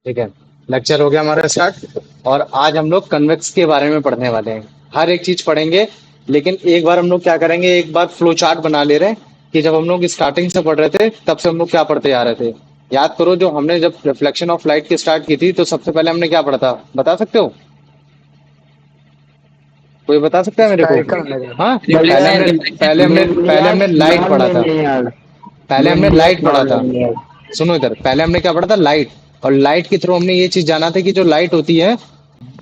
ठीक है। लेक्चर हो गया हमारा स्टार्ट। और आज हम लोग कन्वेक्स के बारे में पढ़ने वाले हैं। हर एक चीज पढ़ेंगे, लेकिन एक बार हम लोग क्या करेंगे, एक बार फ्लो चार्ट बना ले रहे हैं कि जब हम लोग स्टार्टिंग से पढ़ रहे थे तब से हम लोग क्या पढ़ते आ रहे थे। याद करो, जो हमने जब रिफ्लेक्शन ऑफ लाइट की स्टार्ट की थी तो सबसे पहले हमने क्या पढ़ा था, बता सकते हो? कोई बता सकता है मेरे को? Spherical mirror. हाँ, भैया पहले हमने याद लाइट याद पढ़ा नहीं था। है यार। पहले हमने लुमिनियस लाइट पढ़ा था। नॉन सुनो इधर, पहले हमने क्या पढ़ा था, लाइट। और लाइट के थ्रू हमने ये चीज जाना था कि जो लाइट होती है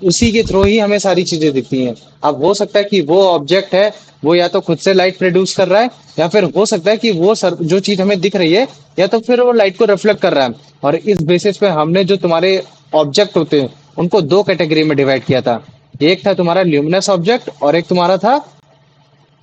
उसी के थ्रू ही हमें सारी चीजें दिखती हैं। अब हो सकता है कि वो ऑब्जेक्ट है, वो या तो खुद से लाइट प्रोड्यूस कर रहा है, या फिर हो सकता है कि वो जो चीज हमें दिख रही है, या तो फिर वो लाइट को रिफ्लेक्ट कर रहा है। और इस बेसिस पे हमने जो तुम्हारे ऑब्जेक्ट होते हैं उनको दो कैटेगरी में डिवाइड किया था। एक था तुम्हारा ल्यूमिनस ऑब्जेक्ट और एक तुम्हारा था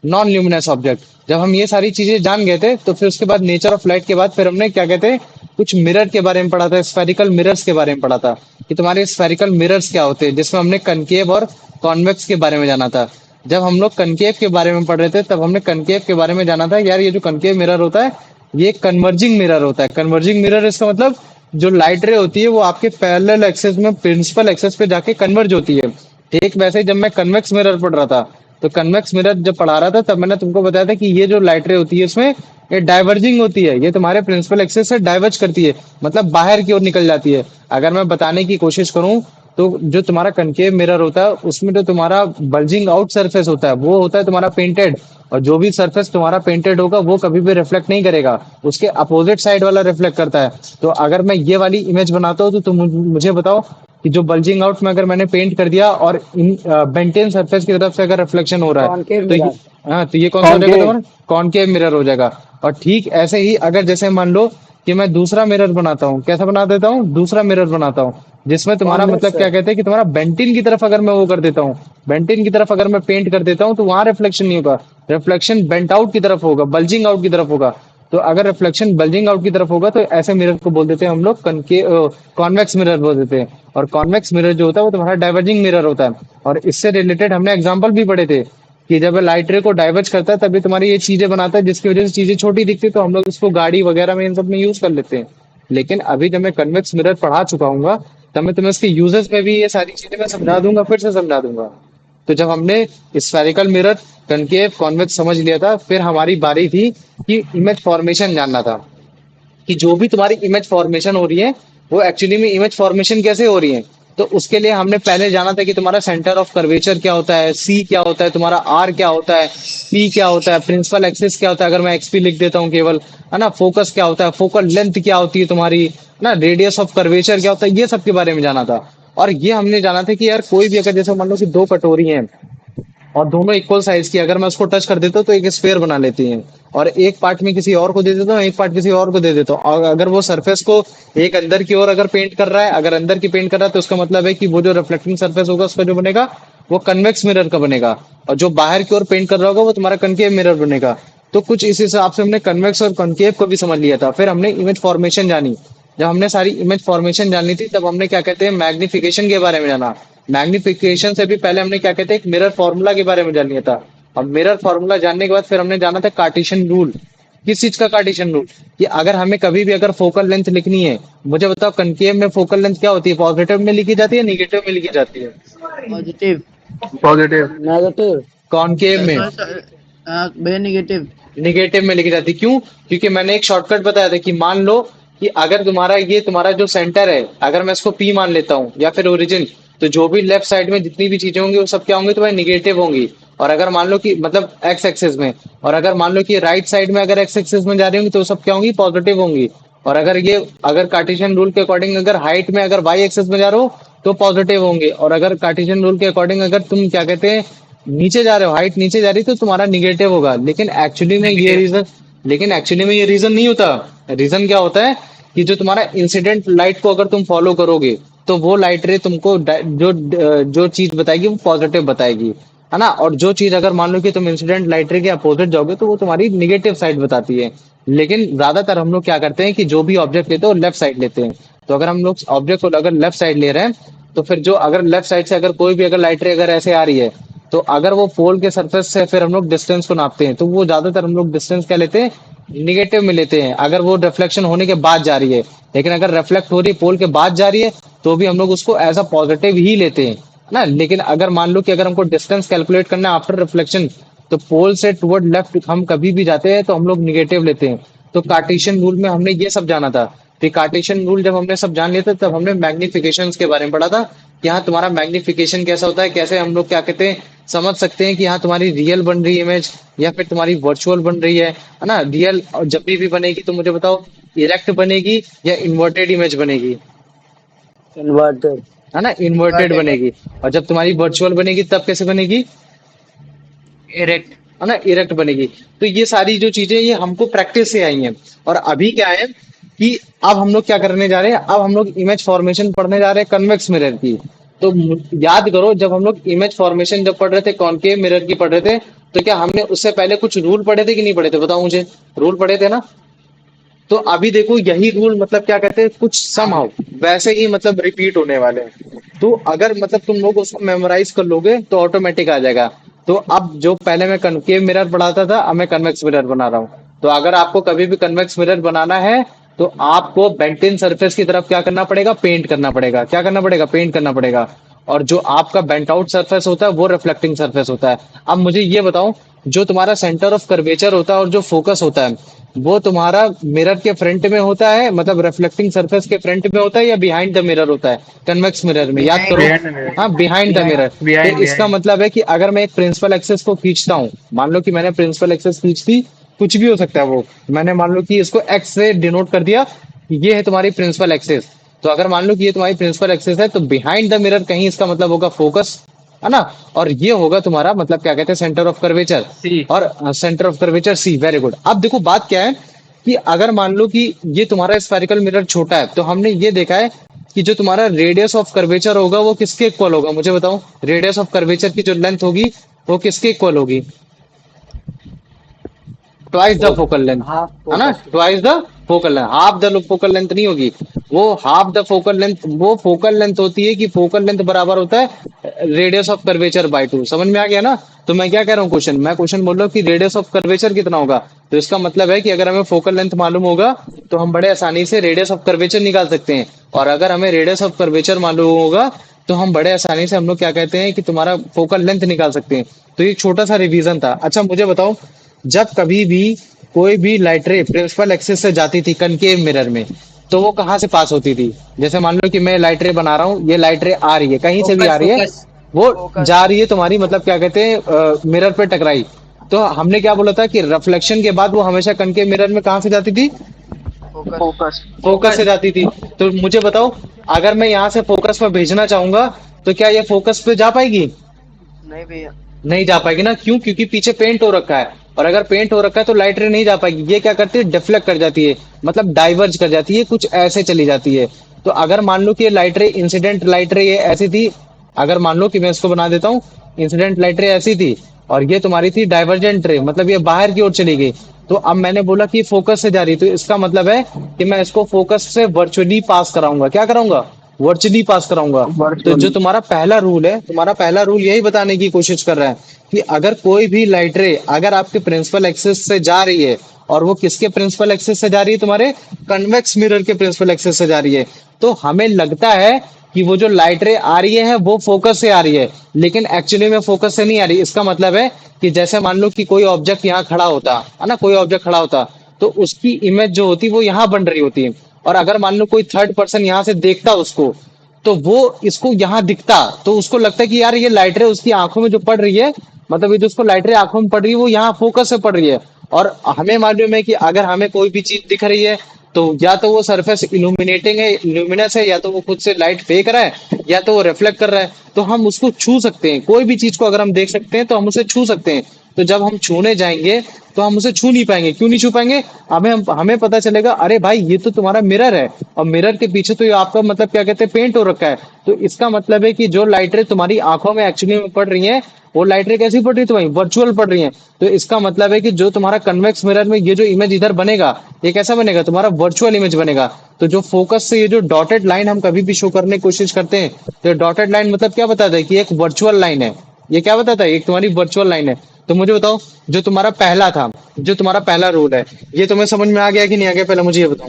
नॉन ल्यूमिनस ऑब्जेक्ट। जब हम ये सारी चीजें जान गए थे तो फिर उसके बाद नेचर ऑफ लाइट के बाद फिर हमने क्या कहते हैं, कुछ मिरर के बारे में पढ़ा था, स्फेरिकल मिरर्स के बारे में पढ़ा था कि तुम्हारे स्फेरिकल मिरर्स क्या होते हैं, जिसमें हमने कनकेव और कॉन्वेक्स के बारे में जाना था। जब हम लोग कनकेव के बारे में पढ़ रहे थे तब हमने कनकेव के बारे में जाना था, यार ये जो कनकेव मिरर होता है ये कन्वर्जिंग मिरर होता है। कन्वर्जिंग मिरर इसका मतलब जो लाइट रे होती है वो आपके पैरेलल एक्सेस में प्रिंसिपल एक्सेस पे जाके कन्वर्ज होती है। ठीक वैसे ही जब मैं कन्वेक्स मिरर पढ़ रहा था तो कन्वेक्स मिरर जब पढ़ा रहा था तब मैंने तुमको बताया था कि ये जो लाइट रे होती है इसमें ये डाइवर्जिंग होती है, ये तुम्हारे प्रिंसिपल एक्सेस से डाइवर्ज करती है, मतलब बाहर की ओर निकल जाती है। अगर मैं बताने की कोशिश करूं तो जो तुम्हारा कनकेव मिरर होता है उसमें जो तुम्हारा बल्जिंग आउट सरफेस होता है वो होता है तुम्हारा पेंटेड। और जो भी सरफेस तुम्हारा पेंटेड होगा वो कभी भी रिफ्लेक्ट नहीं करेगा, उसके अपोजिट साइड वाला रिफ्लेक्ट करता है। तो अगर मैं ये वाली इमेज बनाता हूँ तो तुम मुझे बताओ कि जो बल्जिंग आउट में अगर मैंने पेंट कर दिया और इन बेंटेन सरफेस की तरफ से अगर रिफ्लेक्शन हो रहा है कॉनकेव तो ये, मिरर। हाँ, तो ये कौन सा हो जाएगा कॉनकेव। तुम्हारा? कॉनकेव मिरर हो जाएगा। और ठीक ऐसे ही अगर जैसे मान लो कि मैं दूसरा मिरर बनाता हूँ, कैसा बना देता हूँ, दूसरा मिरर बनाता हूँ जिसमें तुम्हारा मतलब कॉन्वेक्स। क्या कहते हैं कि तुम्हारा बेंटिन की तरफ अगर मैं वो कर देता हूँ, बेंटिन की तरफ अगर मैं पेंट कर देता हूँ तो वहां रिफ्लेक्शन नहीं होगा, रिफ्लेक्शन बेंट आउट की तरफ होगा, बल्जिंग आउट की तरफ होगा। तो अगर रिफ्लेक्शन बल्जिंग आउट की तरफ होगा तो ऐसे मिरर को बोल देते हैं हम लोग कनके कॉन्वेक्स मिरर बोल देते हैं। और कॉन्वेक्स मिरर जो होता है वो तुम्हारा डाइवर्जिंग मिरर होता है। और इससे रिलेटेड हमने एग्जांपल भी पढ़े थे कि जब लाइट रे को डाइवर्ज करता है तभी तुम्हारी ये चीजें बनाता है जिसकी वजह से चीजें छोटी दिखती है, तो हम लोग इसको गाड़ी वगैरह में इन सब में यूज कर लेते हैं। लेकिन अभी जब मैं कन्वेक्स मिरर पढ़ा चुका हूँ तब मैं तुम्हें इसके यूजेस में भी ये सारी चीजें मैं समझा दूंगा, फिर से समझा दूंगा। तो जब हमने स्फेरिकल मिरर, कनकेव, कॉन्वेक्स समझ लिया था, फिर हमारी बारी थी कि इमेज फॉर्मेशन जानना था कि जो भी तुम्हारी इमेज फॉर्मेशन हो रही है वो एक्चुअली में इमेज फॉर्मेशन कैसे हो रही है। तो उसके लिए हमने पहले जाना था कि तुम्हारा सेंटर ऑफ कर्वेचर क्या होता है, सी क्या होता है, तुम्हारा आर क्या होता है, पी क्या होता है, प्रिंसिपल एक्सिस क्या होता है, अगर मैं एक्सपी लिख देता हूँ केवल, है ना, फोकस क्या होता है, फोकल लेंथ क्या होती है तुम्हारी, ना, रेडियस ऑफ कर्वेचर क्या होता है, ये सब के बारे में जाना था। और ये हमने जाना था कि यार कोई भी अगर जैसे मान लो कि दो कटोरी हैं और दोनों इक्वल साइज की, अगर मैं उसको टच कर देता हूँ तो एक स्फेयर बना लेती हैं। और एक पार्ट में किसी और को दे देता हूँ, एक पार्ट किसी और को दे देता हूँ, और अगर वो सरफेस को एक अंदर की ओर अगर पेंट कर रहा है, अगर अंदर की पेंट कर रहा है तो उसका मतलब है कि वो जो रिफ्लेक्टिंग सरफेस होगा उसका जो बनेगा वो कन्वेक्स मिरर का बनेगा। और जो बाहर की ओर पेंट कर रहा होगा वो तुम्हारा कनकेव मिरर बनेगा। तो कुछ इस हिसाब से हमने कन्वेक्स और कनकेव को भी समझ लिया था। फिर हमने इमेज फॉर्मेशन जानी। जब हमने सारी इमेज फॉर्मेशन जाननी थी तब हमने क्या कहते हैं, मैग्निफिकेशन के बारे में जाना। मैग्निफिकेशन से भी पहले हमने क्या कहते हैं, एक मिरर फॉर्मूला के बारे में जान लिया था। अब मिरर फॉर्मूला जानने के बाद फिर हमने जाना था कार्टेशियन रूल। किस चीज का कार्टेशियन रूल? कि अगर हमें कभी भी अगर फोकल लेंथ लिखनी है, मुझे बताओ कनकेव में फोकल लेंथ क्या होती है, पॉजिटिव में लिखी जाती है, निगेटिव में लिखी जाती है? पॉजिटिव। पॉजिटिव। नेगेटिव। कॉनकेव में सॉरी सर, भैया निगेटिव। निगेटिव में लिखी जाती है। क्यों? क्योंकि मैंने एक शॉर्टकट बताया था कि मान लो कि अगर तुम्हारा ये तुम्हारा जो सेंटर है अगर मैं इसको पी मान लेता हूँ या फिर ओरिजिन, तो जो भी लेफ्ट साइड में जितनी भी चीजें होंगी वो सब क्या होंगी, तुम्हारी निगेटिव होंगी। और अगर मान लो कि मतलब एक्स एक्सिस में, और अगर मान लो कि राइट साइड में अगर एक्स एक्सिस में जा रही होंगी तो वो सब क्या होंगी, पॉजिटिव होंगी। और अगर ये अगर कार्टेशियन रूल के अकॉर्डिंग अगर हाइट में अगर वाई एक्सिस में जा रहे हो तो पॉजिटिव होंगे। और अगर कार्टेशियन रूल के अकॉर्डिंग अगर तुम क्या कहते हैं नीचे जा रहे हो, हाइट नीचे जा रही तो तुम्हारा निगेटिव होगा। लेकिन एक्चुअली में ये रीजन नहीं होता। रीजन क्या होता है कि जो तुम्हारा इंसिडेंट लाइट को अगर तुम फॉलो करोगे तो वो लाइट रे तुमको जो जो चीज बताएगी वो पॉजिटिव बताएगी, है ना। और जो चीज अगर मान लो कि तुम इंसिडेंट लाइट रे के अपोजिट जाओगे तो वो तुम्हारी निगेटिव साइड बताती है। लेकिन ज्यादातर हम लोग क्या करते हैं कि जो भी ऑब्जेक्ट लेते हैं वो लेफ्ट साइड लेते हैं। तो अगर हम लोग ऑब्जेक्ट को अगर लेफ्ट साइड ले रहे हैं तो फिर जो अगर लेफ्ट साइड से अगर कोई भी अगर लाइट रे अगर ऐसे आ रही है तो अगर वो पोल के सरफेस से फिर हम लोग डिस्टेंस को नापते हैं तो वो ज्यादातर हम लोग डिस्टेंस क्या लेते हैं, निगेटिव में लेते हैं, अगर वो रिफ्लेक्शन होने के बाद जा रही है। लेकिन अगर रिफ्लेक्ट हो रही है पोल के बाद जा रही है तो भी हम लोग उसको एज अ पॉजिटिव ही लेते हैं ना। लेकिन अगर मान लो कि अगर हमको डिस्टेंस कैलकुलेट करना है आफ्टर रिफ्लेक्शन, तो पोल से टुवर्ड लेफ्ट हम कभी भी जाते हैं तो हम लोग निगेटिव लेते हैं। तो कार्टेशियन रूल में हमने ये सब जाना था। तो कार्टेशियन रूल जब हमने सब जान लिया था, तब हमने मैग्निफिकेशन के बारे में पढ़ा था कि हाँ तुम्हारा मैग्निफिकेशन कैसा होता है, कैसे हम लोग क्या कहते हैं समझ सकते हैं कि हाँ तुम्हारी रियल बन रही है इमेज या फिर तुम्हारी वर्चुअल बन रही है ना। रियल जब भी बनेगी तो मुझे बताओ, इरेक्ट बनेगी या इन्वर्टेड इमेज बनेगी, इन्वर्टेड। है ना, इन्वर्टेड Inverted. बनेगी। और जब तुम्हारी वर्चुअल बनेगी तब कैसे बनेगी, Erect. है ना, इरेक्ट बनेगी। तो ये सारी जो चीजें ये हमको प्रैक्टिस से आई हैं। और अभी क्या है कि अब हम लोग क्या करने जा रहे हैं, अब हम लोग इमेज फॉर्मेशन पढ़ने जा रहे हैं कन्वेक्स मिरर की। तो याद करो, जब हम लोग इमेज फॉर्मेशन जब पढ़ रहे थे कॉनकेव मिरर की पढ़ रहे थे, तो क्या हमने उससे पहले कुछ रूल पढ़े थे कि नहीं पढ़े थे, बताओ मुझे। रूल पढ़े थे ना। तो अभी देखो यही रूल मतलब क्या कहते हैं, कुछ समहाउ वैसे ही मतलब रिपीट होने वाले हैं। तो अगर मतलब तुम लोग उसको मेमोराइज कर लोगे तो ऑटोमेटिक आ जाएगा। तो अब जो पहले मैं कनकेव मिरर पढ़ाता था, अब मैं कन्वेक्स मिरर बना रहा हूँ। तो अगर आपको कभी भी कन्वेक्स मिरर बनाना है, तो आपको बेंटिन सरफेस की तरफ क्या करना पड़ेगा, पेंट करना पड़ेगा। क्या करना पड़ेगा, पेंट करना पड़ेगा। और जो आपका बेंट आउट सरफेस होता है वो रिफ्लेक्टिंग सरफेस होता है। अब मुझे ये बताओ, जो तुम्हारा सेंटर ऑफ कर्वेचर होता है और जो फोकस होता है, वो तुम्हारा मिरर के फ्रंट में होता है, मतलब रिफ्लेक्टिंग सरफेस के फ्रंट में होता है, या बिहाइंड द मिरर होता है कन्वेक्स मिरर में, याद Behind. करो। Behind mirror. हाँ, बिहाइंड द Behind. मिरर। तो बिहाइंड इसका बिहाइंड। मतलब है कि अगर मैं एक प्रिंसिपल एक्सेस को खींचता हूँ, मान लो कि मैंने प्रिंसिपल एक्सेस खींच दी, कुछ भी हो सकता है वो, मैंने मान लो कि इसको एक्स से डिनोट कर दिया कि ये है तुम्हारी प्रिंसिपल एक्सेस। तो अगर मान लो कि ये तुम्हारी प्रिंसिपल एक्सेस है, तो बिहाइंड द मिरर कहीं इसका मतलब होगा फोकस, है ना। और ये होगा तुम्हारा मतलब क्या कहते हैं, सेंटर ऑफ कर्वेचर। सी। और centre of curvature C, very good. अब देखो बात क्या है कि अगर मान लो कि ये तुम्हारा स्फेरिकल मिरर छोटा है, तो हमने ये देखा है कि जो तुम्हारा रेडियस ऑफ कर्वेचर होगा वो किसके इक्वल होगा, मुझे बताओ। रेडियस ऑफ कर्वेचर की जो लेंथ होगी वो किसके इक्वल होगी, twice the focal length, half है ना, focus. Twice the focal length. Half the focal length नहीं होगी, वो हाफ द फोकल लेंथ, वो फोकल लेंथ होती है कि फोकल लेंथ बराबर होता है रेडियस ऑफ कर्वेचर बाय 2। समझ में आ गया ना। तो मैं क्या कह रहा हूँ, क्वेश्चन बोल रहा हूँ कि रेडियस ऑफ कर्वेचर कितना होगा। तो इसका मतलब है कि अगर हमें फोकल लेंथ मालूम होगा तो हम बड़े आसानी से रेडियस ऑफ कर्वेचर निकाल सकते हैं। और अगर हमें रेडियस ऑफ कर्वेचर मालूम होगा तो हम बड़े आसानी से हम लोग क्या कहते हैं कि तुम्हारा फोकल लेंथ निकाल सकते हैं। तो ये छोटा सा रिवीजन था। अच्छा मुझे बताओ, जब कभी भी कोई भी लाइट रे प्रिंसिपल एक्सिस से जाती थी कनकेव मिरर में, तो वो कहाँ से पास होती थी। जैसे मान लो कि मैं लाइट रे बना रहा हूँ, ये लाइट रे आ रही है, कहीं से भी आ Focus. रही है, Focus. वो Focus. जा रही है तुम्हारी मतलब क्या कहते हैं मिरर पे टकराई। तो हमने क्या बोला था कि रिफ्लेक्शन के बाद वो हमेशा कनकेव मिरर में कहाँ से जाती थी, Focus. फोकस। फोकस से जाती थी। तो मुझे बताओ, अगर मैं यहाँ से फोकस में भेजना चाहूंगा तो क्या ये फोकस पे जा पाएगी, नहीं भैया। नहीं जा पाएगी ना। क्यों, क्योंकि पीछे पेंट हो रखा है। और अगर पेंट हो रखा है तो लाइट रे नहीं जा पाएगी। ये क्या करती है, डिफ्लेक्ट कर जाती है, मतलब डाइवर्ज कर जाती है, कुछ ऐसे चली जाती है। तो अगर मान लो कि ये लाइट रे इंसिडेंट लाइट रे ये ऐसी थी, अगर मान लो कि मैं इसको बना देता हूँ, इंसिडेंट लाइट रे ऐसी थी और ये तुम्हारी थी डाइवर्जेंट रे, मतलब ये बाहर की ओर चली गई। तो अब मैंने बोला कि फोकस से जा रही, तो इसका मतलब है कि मैं इसको फोकस से वर्चुअली पास कराऊंगा। क्या कराऊंगा, वर्चुअली पास कराऊंगा। तो जो वर्चुअली। तुम्हारा पहला रूल है, तुम्हारा पहला रूल यही बताने की कोशिश कर रहा है कि अगर कोई भी लाइट रे अगर आपके प्रिंसिपल एक्सिस से जा रही है, और वो किसके प्रिंसिपल एक्सिस से जा रही है, तुम्हारे कन्वेक्स मिरर के प्रिंसिपल एक्सिस से जा रही है, तो हमें लगता है कि वो जो लाइट रे आ रही है वो फोकस से आ रही है, लेकिन एक्चुअली में फोकस से नहीं आ रही। इसका मतलब है कि जैसे मान लो कि कोई ऑब्जेक्ट यहाँ खड़ा होता है ना, कोई ऑब्जेक्ट खड़ा होता, तो उसकी इमेज जो होती वो यहाँ बन रही होती है। और अगर मान लो कोई थर्ड पर्सन यहाँ से देखता उसको, तो वो इसको यहाँ दिखता, तो उसको लगता है कि यार ये लाइट रे उसकी आंखों में जो पड़ रही है, मतलब ये जो उसको लाइट रे आंखों में पड़ रही है वो यहाँ फोकस से पड़ रही है। और हमें मालूम है कि अगर हमें कोई भी चीज दिख रही है, तो या तो वो सरफेस इल्यूमिनेटिंग है, इल्यूमिनस है, या तो वो खुद से लाइट फेंक रहा है, या तो वो रिफ्लेक्ट कर रहा है। तो हम उसको छू सकते हैं, कोई भी चीज को अगर हम देख सकते हैं तो हम उसे छू सकते हैं। तो जब हम छूने जाएंगे तो हम उसे छू नहीं पाएंगे। क्यों नहीं छू पाएंगे, हमें पता चलेगा अरे भाई ये तो तुम्हारा मिरर है, और मिरर के पीछे तो ये आपका मतलब क्या कहते हैं पेंट हो रखा है। तो इसका मतलब है कि जो लाइट रे तुम्हारी आंखों में एक्चुअली में पड़ रही है, वो लाइट रे कैसी पड़ रही है, तुम्हारी वर्चुअल पड़ रही है। तो इसका मतलब है कि जो तुम्हारा कन्वेक्स मिरर में ये जो इमेज इधर बनेगा, ये कैसा बनेगा, तुम्हारा वर्चुअल इमेज बनेगा। तो जो फोकस से ये जो डॉटेड लाइन हम कभी भी शो करने की कोशिश करते हैं, तो डॉटेड लाइन मतलब क्या बताता है कि एक वर्चुअल लाइन है। ये क्या बताता है, एक तुम्हारी वर्चुअल लाइन है। तो मुझे बताओ, जो तुम्हारा पहला था, जो तुम्हारा पहला रूल है, ये तुम्हें समझ में आ गया कि नहीं आ गया, पहले मुझे ये बताओ।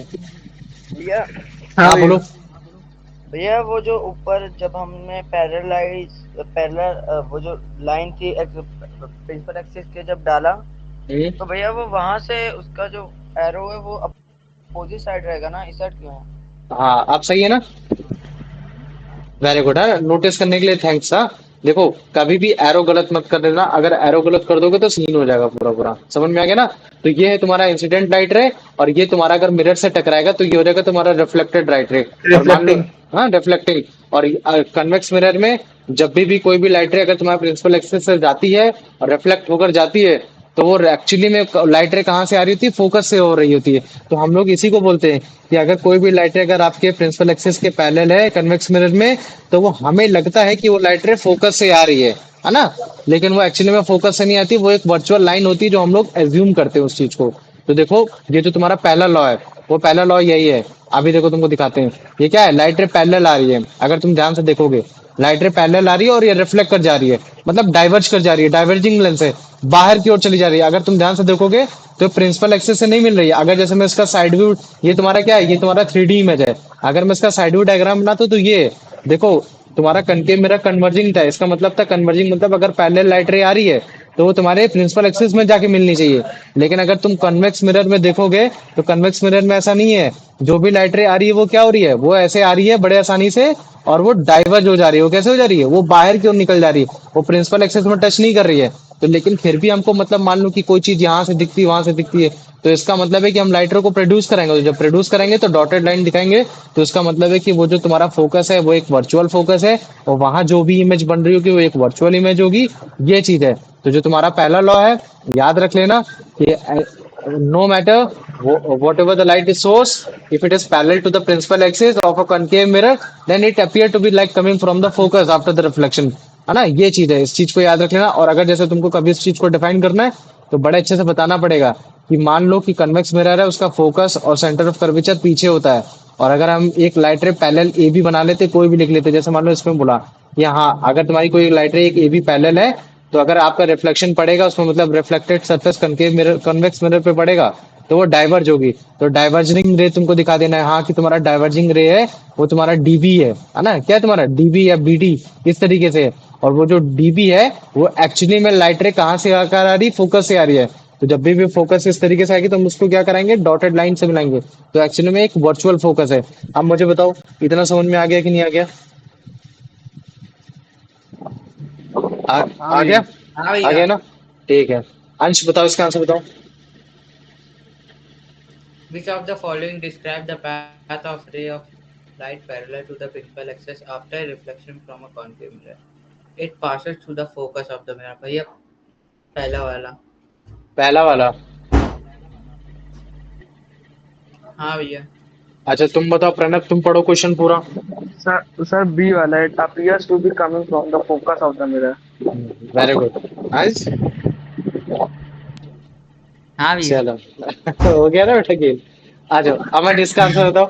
भैया हाँ बोलो। भैया वो जो ऊपर जब हमने पैरेलल वो जो लाइन थी प्रिंसिपल एक्सिस के जब डाला, तो भैया वो वहां से उसका जो एरो है वो अपोजिट साइड रहेगा ना, इस साइड क्यों है? हाँ अब सही है ना। वेरी गुड है, नोटिस करने के लिए थैंक्स। हाँ देखो, कभी भी एरो गलत मत कर देना, अगर एरो गलत कर दोगे तो सीन हो जाएगा पूरा पूरा, समझ में आ गया ना। तो ये है तुम्हारा इंसिडेंट लाइट रे, और ये तुम्हारा अगर मिरर से टकराएगा तो ये हो जाएगा तुम्हारा रिफ्लेक्टेड लाइट रे। और मान लो, रिफ्लेक्टिंग। हाँ रिफ्लेक्टिंग। और कन्वेक्स मिरर में जब भी कोई भी लाइट रे अगर तुम्हारे प्रिंसिपल एक्सिस से जाती है और रिफ्लेक्ट होकर जाती है, तो वो एक्चुअली में लाइट रे कहाँ से आ रही होती है, फोकस से हो रही होती है। तो हम लोग इसी को बोलते हैं कि अगर कोई भी लाइट रे अगर आपके प्रिंसिपल एक्सिस के पैरेलल है कन्वेक्स मिरर में, तो वो हमें लगता है कि वो लाइट रे फोकस से आ रही है ना। लेकिन वो एक्चुअली में फोकस से नहीं आती, वो एक वर्चुअल लाइन होती है जो हम लोग एज्यूम करते हैं उस चीज को। तो देखो, ये जो तुम्हारा पहला लॉ है, वो पहला लॉ यही है। अभी देखो तुमको दिखाते हैं, ये क्या है, लाइट रे पैरेलल आ रही है। अगर तुम ध्यान से देखोगे, लाइट रे पैरेलल आ रही है और ये रिफ्लेक्ट कर जा रही है, मतलब डाइवर्ज कर जा रही है, डाइवर्जिंग लेंस है, बाहर की ओर चली जा रही है। अगर तुम ध्यान से देखोगे तो प्रिंसिपल एक्सिस से नहीं मिल रही है। अगर जैसे मैं इसका साइड व्यू, ये तुम्हारा क्या है, ये तुम्हारा 3D इमेज है। अगर मैं इसका साइड व्यू डायग्राम बनाता हूं तो ये देखो, तुम्हारा कनकेव मिरर कन्वर्जिंग था, इसका मतलब था कन्वर्जिंग, मतलब अगर पैरेलल लाइट रे आ रही है तो वो तुम्हारे प्रिंसिपल एक्सिस में जाके मिलनी चाहिए। लेकिन अगर तुम कन्वेक्स मिरर में देखोगे तो कन्वेक्स मिरर में ऐसा नहीं है। जो भी लाइट रे आ रही है वो क्या हो रही है, वो ऐसे आ रही है बड़े आसानी से, और वो डाइवर्ज हो जा रही है। वो कैसे हो जा रही है, वो बाहर की ओर निकल जा रही है, वो प्रिंसिपल एक्सिस में टच नहीं कर रही है। तो लेकिन फिर भी हमको मतलब मान लो कि कोई चीज यहाँ से दिखती है, वहां से दिखती है, तो इसका मतलब है कि हम लाइटर को प्रोड्यूस करेंगे। तो जब प्रोड्यूस करेंगे तो डॉटेड लाइन दिखाएंगे, तो इसका मतलब है कि वो जो तुम्हारा फोकस है वो एक वर्चुअल फोकस है, और वहां जो भी इमेज बन रही होगी वो एक वर्चुअल इमेज होगी। ये चीज है। तो जो तुम्हारा पहला लॉ है, याद रख लेना कि no matter whatever the light is source, if it is parallel to the principal axis of a concave mirror, then it appear to be like coming from the focus after the reflection, है ना। ये चीज है, इस चीज को याद रख लेना। और अगर जैसे तुमको कभी इस चीज को डिफाइन करना है तो बड़े अच्छे से बताना पड़ेगा कि मान लो कि कन्वेक्स मिरर है, उसका फोकस और सेंटर ऑफ कर्वेचर पीछे होता है, और अगर हम एक light ray parallel A B बना लेते, कोई भी लिख लेते, जैसे मान लो इसमें बोला कि हाँ अगर तुम्हारी कोई लाइट रे एक ए बी पैरेलल है, तो अगर आपका रिफ्लेक्शन पड़ेगा उसमें, मतलब reflected surface concave mirror convex mirror पे पड़ेगा, तो वो डाइवर्ज होगी। तो डाइवर्जिंग रे तुमको दिखा देना है, हाँ कि तुम्हारा डाइवर्जिंग रे है वो तुम्हारा डीबी है ना। क्या है तुम्हारा डीबी या बीडी, इस तरीके से है। और वो जो डीबी है वो एक्चुअली में लाइट रे कहाँ से आकर आ रही, फोकस से आ रही है। तो जब भी फोकस इस तरीके से आएगी तो हम उसको क्या कराएंगे, डॉटेड लाइन से मिलाएंगे। तो एक्चुअली में एक वर्चुअल फोकस है। अब मुझे बताओ, इतना समझ में आ गया कि नहीं आ गया? हाँ आ भैया। गया? हाँ आ भैया। गया ना। ठीक है, अंश बताओ इसका आंसर बताओ। Which of the following describe the path of ray of light parallel to the principal axis after reflection from a concave mirror? It passes through the focus of the mirror. भैया पहला वाला। पहला वाला। हाँ भैया। अच्छा तुम बताओ प्रणब, तुम पढ़ो क्वेश्चन पूरा। सर बी वाला, it appears to be coming from the focus of the mirror. Very good Ansh. हाँ भैया। चलो हो गया ना बेटा गेम। आ जाओ, अमन इसका आंसर बताओ।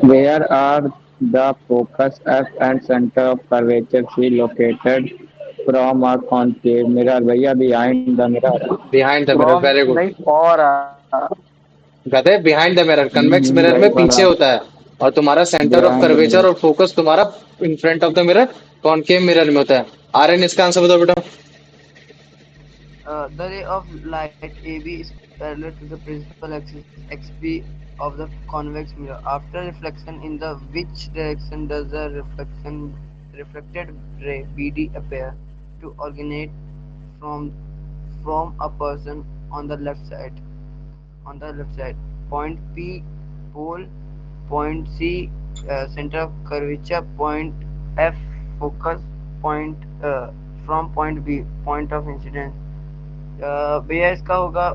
Where are the focus F and center of curvature C located from a concave mirror? भैया behind the mirror. Behind the mirror, from very good. नहीं फॉर। कहते behind the mirror, convex mirror में वही पीछे वाला होता है, और तुम्हारा centre of behind the mirror. Curvature और फोकस तुम्हारा इन front of the mirror concave mirror में होता है। आर्यन इसका आंसर बताओ बेटा। The ray of light AB is parallel to the principal axis XB of the convex mirror. After reflection, in the which direction does the reflected ray BD appear to originate from a person on the left side? On the left side, point P pole, point C center of curvature, point F focus, point from point B point of incidence. भैया इसका होगा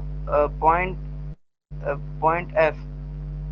point F.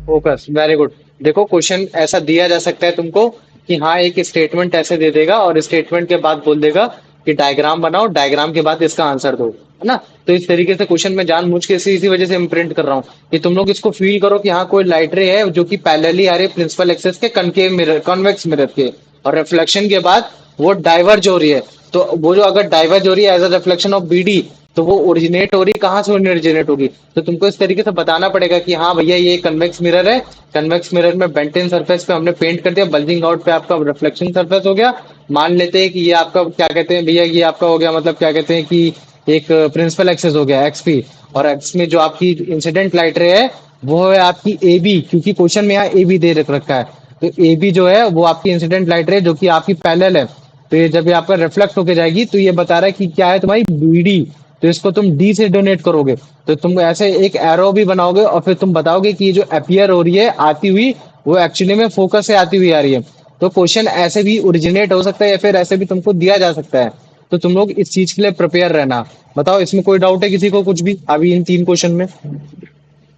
Focus, very good. देखो question ऐसा दिया जा सकता है तुमको कि हाँ एक स्टेटमेंट ऐसे दे देगा और स्टेटमेंट के बाद बोल देगा कि डायग्राम बनाओ, डायग्राम के बाद इसका आंसर दो, है ना। तो इस तरीके से क्वेश्चन में जानबूझ के इसी वजह से इम्प्रिंट कर रहा हूँ कि तुम लोग इसको फील करो कि हाँ कोई लाइट रे है जो कि पैरेलली आ रही है प्रिंसिपल एक्सिस के कनकेव मिरर कॉन्वेक्स मिरर के, और रिफ्लेक्शन के बाद वो डाइवर्ज हो रही है। तो वो जो अगर डाइवर्ज हो रही है as a reflection of BD, तो वो ओरिजिनेट हो रही कहाँ से ओरिजिनेट होगी? तो तुमको इस तरीके से बताना पड़ेगा कि हाँ भैया ये कन्वेक्स मिरर है, कन्वेक्स मिरर में बेंट इन सरफेस पे हमने पेंट कर दिया, बल्जिंग आउट पे आपका रिफ्लेक्शन सरफेस हो गया। मान लेते हैं कि ये आपका क्या कहते हैं भैया, ये आपका हो गया मतलब क्या कहते हैं कि एक प्रिंसिपल एक्सेस हो गया एक्सपी, और एक्स में जो आपकी इंसिडेंट लाइट रे है वो है आपकी ए बी, क्योंकि क्वेश्चन में यहाँ ए बी दे रखा है। तो ए बी जो है वो आपकी इंसिडेंट लाइट रे जो कि आपकी पैरेलल है। तो ये जब ये आपका रिफ्लेक्ट होके जाएगी तो ये बता रहा है कि क्या है तुम्हारी बीडी, तो इसको तुम डी से डोनेट करोगे। तो तुम ऐसे एक एरो भी बनाओगे और फिर तुम बताओगे कि ये जो अपियर हो रही है आती हुई, वो एक्चुअली में फोकस से आती हुई आ रही है। तो क्वेश्चन ऐसे भी ओरिजिनेट हो सकता है या फिर ऐसे भी तुमको दिया जा सकता है। तो तुम लोग इस चीज के लिए प्रिपेयर रहना। बताओ इसमें कोई डाउट है किसी को कुछ भी अभी इन 3 क्वेश्चन में?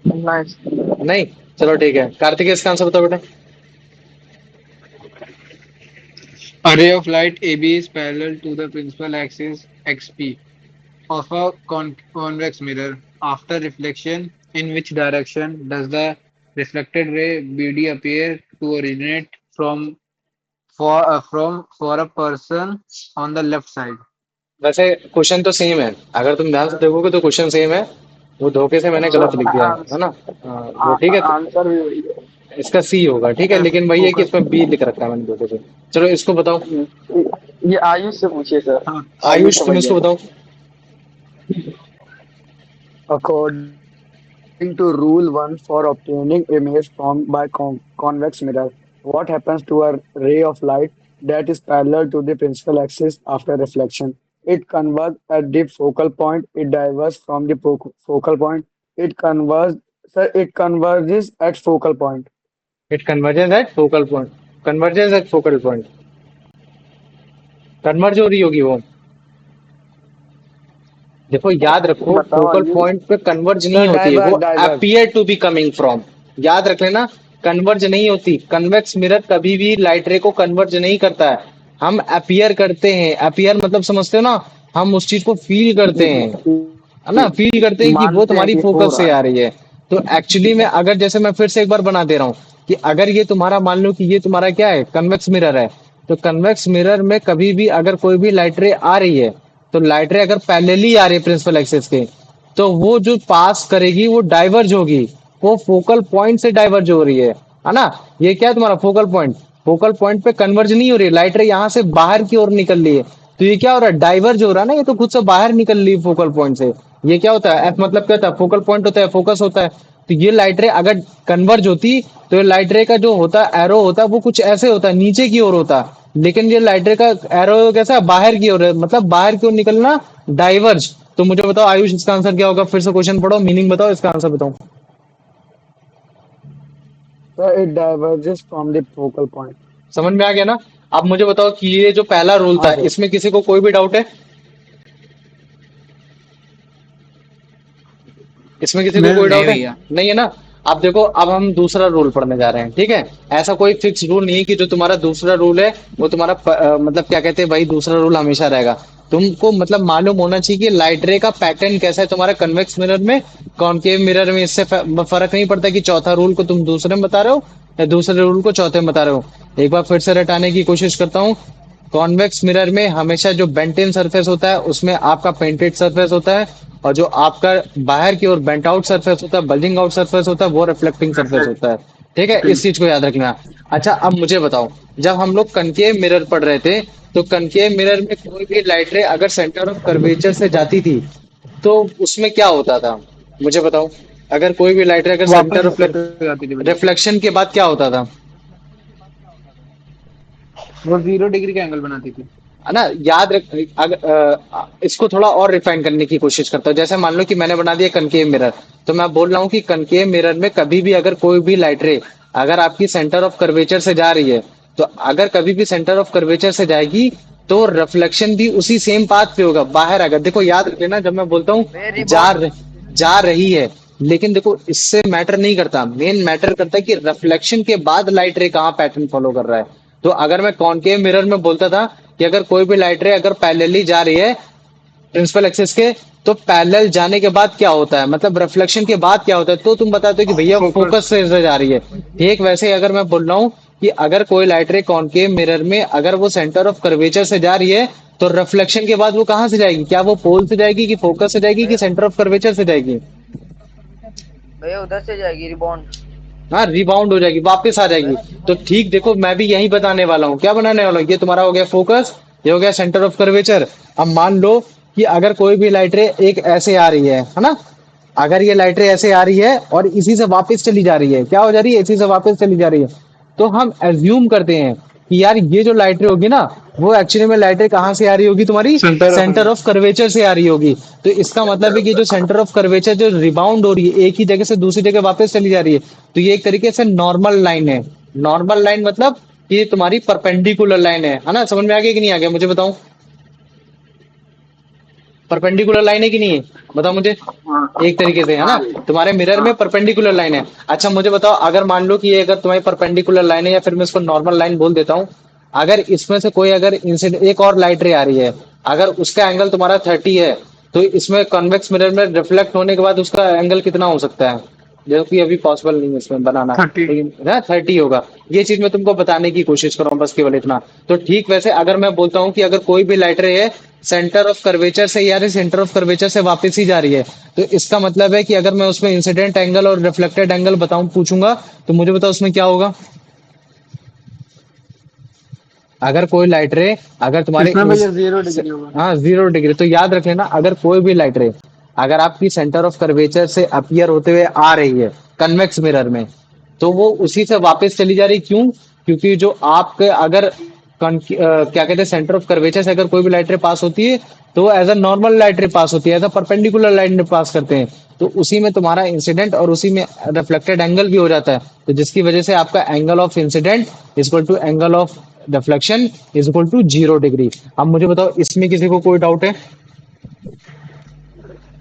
नाइस। नहीं? चलो ठीक है, कार्तिक इसका आंसर बताओ बेटा। A ray of light AB is parallel to the principal axis XP of a convex mirror. After reflection, in which direction does the reflected ray BD appear to originate for a person on the left side? वैसे question तो same है, अगर तुम ध्यान से देखोगे तो question same है। वो धोखे से मैंने गलत लिख दिया है ना? हाँ, वो ठीक है। आंसर भी वही इसका सी होगा, ठीक है, लेकिन वही है कि इसमें बी लिख रखा है मैंने धोखे से। चलो इसको बताओ। है। ये आयुष से पूछिए सर। हाँ, आयुष आयुष तुम इसको भैया। बताओ। According to rule 1 for obtaining image formed by convex mirror, what happens to a ray of light that is parallel to the principal axis after reflection? It converges at the focal point. It diverges from the focal point. It converges. Sir, it converges at focal point. It convergence at focal point, convergence at focal point, converge हो रही होगी वो। देखो याद रखो, बताओ focal Ayush. Point पे converge sir नहीं होती है, वो diverge. Appear to be coming from. याद रख लेना, कन्वर्ज नहीं होती। कन्वेक्स मिरर कभी भी लाइट रे को कन्वर्ज नहीं करता है, हम अपीयर करते हैं। अपीयर मतलब समझते हो ना, हम उस चीज को फील करते हैं, है ना, फील करते हैं कि वो मानते हैं तुम्हारी कि हो फोकस रहा से है। आ रही है। तो एक्चुअली में अगर जैसे मैं फिर से एक बार बना दे रहा हूँ कि अगर ये तुम्हारा मान लो कि ये तुम्हारा क्या है, कन्वेक्स मिरर है, तो कन्वेक्स मिरर में कभी भी अगर कोई भी लाइट रे आ रही है, तो लाइट रे अगर पैरेलली आ रही है प्रिंसिपल एक्सिस के, तो वो जो पास करेगी वो डाइवर्ज होगी, वो फोकल पॉइंट से डाइवर्ज हो रही है ना? ये क्या है तुम्हारा फोकल पॉइंट, फोकल पॉइंट पे कन्वर्ज नहीं हो रही है, लाइट रे यहाँ से बाहर की ओर निकल रही है। तो ये क्या हो रहा है, डाइवर्ज हो रहा है ना, ये तो खुद से बाहर निकल रही है फोकल पॉइंट से। ये क्या होता है, एफ मतलब क्या होता है, फोकल पॉइंट होता है, फोकस होता है। तो ये लाइट रे अगर कन्वर्ज होती, तो ये लाइट रे का जो होता है एरो होता है वो कुछ ऐसे होता है, नीचे की ओर होता है। लेकिन ये लाइट रे का एरो कैसा है, बाहर की ओर है, मतलब बाहर की ओर निकलना, डाइवर्ज। तो मुझे बताओ आयुष इसका आंसर क्या होगा? फिर से क्वेश्चन पढ़ो, मीनिंग बताओ, इसका आंसर बताओ। Sir, it diverges from the focal point. समझ में आ गया ना? अब मुझे बताओ कि ये जो पहला रूल हाँ था, सर। इसमें किसी को कोई भी डाउट है? इसमें किसी को कोई डाउट है? भैया। नहीं है ना? अब देखो, अब हम दूसरा रूल पढ़ने जा रहे हैं, ठीक है। ऐसा कोई फिक्स रूल नहीं है कि जो तुम्हारा दूसरा रूल है वो तुम्हारा मतलब क्या कहते हैं भाई, दूसरा रूल हमेशा रहेगा। तुमको मतलब मालूम होना चाहिए कि लाइट रे का पैटर्न कैसा है तुम्हारा कन्वेक्स मिरर में, कॉनकेव मिरर में। इससे फर्क नहीं पड़ता कि चौथा रूल को तुम दूसरे में बता रहे हो या दूसरे रूल को चौथे में बता रहे हो। एक बार फिर से रटाने की कोशिश करता हूँ। कॉन्वेक्स मिरर में हमेशा जो बेंट इन सरफेस होता है उसमें आपका पेंटेड सरफेस होता है, और जो आपका बाहर की ओर बेंट आउट सरफेस होता है, बल्जिंग आउट सरफेस होता है, वो रिफ्लेक्टिंग सरफेस होता है। ठीक है, इस चीज को याद रखना। अच्छा अब मुझे बताओ, जब हम लोग कनकेव मिरर पढ़ रहे थे, तो कनकेव मिरर में कोई भी लाइट रे अगर सेंटर ऑफ कर्वेचर से जाती थी तो उसमें क्या होता था? मुझे बताओ, अगर कोई भी लाइट रे अगर सेंटर ऑफ जाती थी बेटा। रिफ्लेक्शन के बाद क्या होता था, वो 0 डिग्री का एंगल बनाती थी। है ना? याद रख। इसको थोड़ा और रिफाइन करने की कोशिश करता हूँ। जैसे मान लो कि मैंने बना दिया कनकेव मिरर, तो मैं बोल रहा हूँ कि कनकेव मिरर में कभी भी अगर कोई भी लाइट रे अगर आपकी सेंटर ऑफ कर्वेचर से जा रही है, तो अगर कभी भी सेंटर ऑफ कर्वेचर से जाएगी तो रिफ्लेक्शन भी उसी सेम पाथ पे होगा बाहर। अगर देखो याद रख लेना, जब मैं बोलता हूँ Very जा रही है, लेकिन देखो इससे मैटर नहीं करता, मेन मैटर करता है कि रिफ्लेक्शन के बाद लाइट रे कहाँ पैटर्न फॉलो कर रहा है। तो अगर मैं कॉनकेव मिरर में बोलता था कि अगर कोई भी लाइट रे अगर पैरेलली जा रही है प्रिंसिपल एक्सिस के, तो पैरेलल जाने के बाद क्या होता है, मतलब रिफ्लेक्शन के बाद क्या होता है, तो तुम बताते हो कि भैया फोकस से जा रही है। ठीक वैसे ही अगर मैं बोल रहा हूँ कि अगर कोई लाइट रे कॉनकेव मिरर में अगर वो सेंटर ऑफ कर्वेचर से जा रही है तो रिफ्लेक्शन के बाद वो कहाँ से जाएगी? क्या वो पोल से जाएगी कि फोकस से जाएगी कि भैया सेंटर ऑफ कर्वेचर से जाएगी? भैया उधर से जाएगी रिबॉन्ड। हाँ, रिबाउंड हो जाएगी, वापस आ जाएगी। तो ठीक देखो, मैं भी यही बताने वाला हूँ। क्या बनाने वाला हूँ? ये तुम्हारा हो गया फोकस, ये हो गया सेंटर ऑफ कर्वेचर। अब मान लो कि अगर कोई भी लाइट रे एक ऐसे आ रही है ना, अगर ये लाइट रे ऐसे आ रही है और इसी से वापस चली जा रही है, क्या हो जा रही है? इसी से वापस चली जा रही है। तो हम एज्यूम करते हैं कि यार ये जो लाइट रे होगी ना, वो एक्चुअली में लाइट रे कहाँ से आ रही होगी? तुम्हारी centre of centre of curvature से आ रही होगी। तो इसका मतलब है कि जो सेंटर ऑफ कर्वेचर जो रिबाउंड हो रही है, एक ही जगह से दूसरी जगह वापस चली जा रही है, तो ये एक तरीके से नॉर्मल लाइन है। नॉर्मल लाइन मतलब ये तुम्हारी परपेंडिकुलर लाइन है ना? समझ में आ गया कि नहीं आ गया? मुझे बताओ, परपेंडिकुलर लाइन है कि नहीं है? बताओ मुझे। एक तरीके से है ना, तुम्हारे मिरर में परपेंडिकुलर लाइन है। अच्छा मुझे बताओ, अगर मान लो कि ये अगर तुम्हारी परपेंडिकुलर लाइन है, या फिर मैं इसको नॉर्मल लाइन बोल देता हूँ, अगर इसमें से कोई अगर इंसिडेंट एक और लाइट रे आ रही है, अगर उसका एंगल तुम्हारा 30 है, तो इसमें कॉन्वेक्स मिरर में रिफ्लेक्ट होने के बाद उसका एंगल कितना हो सकता है? जो कि अभी पॉसिबल नहीं है इसमें बनाना, 30। लेकिन ना 30 होगा। ये चीज मैं तुमको बताने की कोशिश कर रहा हूँ, बस केवल इतना। तो ठीक वैसे अगर मैं बोलता हूँ कि अगर कोई भी लाइट रे है सेंटर ऑफ कर्वेचर से, यार सेंटर ऑफ कर्वेचर से वापस ही जा रही है, तो इसका मतलब है कि अगर मैं उसमें इंसिडेंट एंगल और रिफ्लेक्टेड एंगल बताऊं पूछूंगा, तो मुझे बताओ उसमें क्या होगा? अगर कोई लाइट रे अगर तुम्हारे इसमें भैया 0 डिग्री होगा। हाँ 0 डिग्री। तो याद रख लेना, अगर कोई भी लाइट रे अगर आपकी सेंटर ऑफ कर्वेचर से अपीयर होते हुए आ रही है कन्वेक्स मिरर में, तो वो उसी से वापस चली जा रही। क्यों? क्योंकि जो आपके अगर क्या कहते हैं, सेंटर ऑफ कर्वेचर से अगर कोई भी लाइट रे पास होती है, तो एज अ नॉर्मल लाइट रे पास होती है, एज अ परपेंडिकुलर लाइट रे पास करते हैं। तो उसी में तुम्हारा इंसिडेंट और उसी में रिफ्लेक्टेड एंगल भी हो जाता है, तो जिसकी वजह से आपका angle of incident equal to angle of deflection is equal to 0 degree. अब मुझे बताओ, इसमें किसी को कोई डाउट है?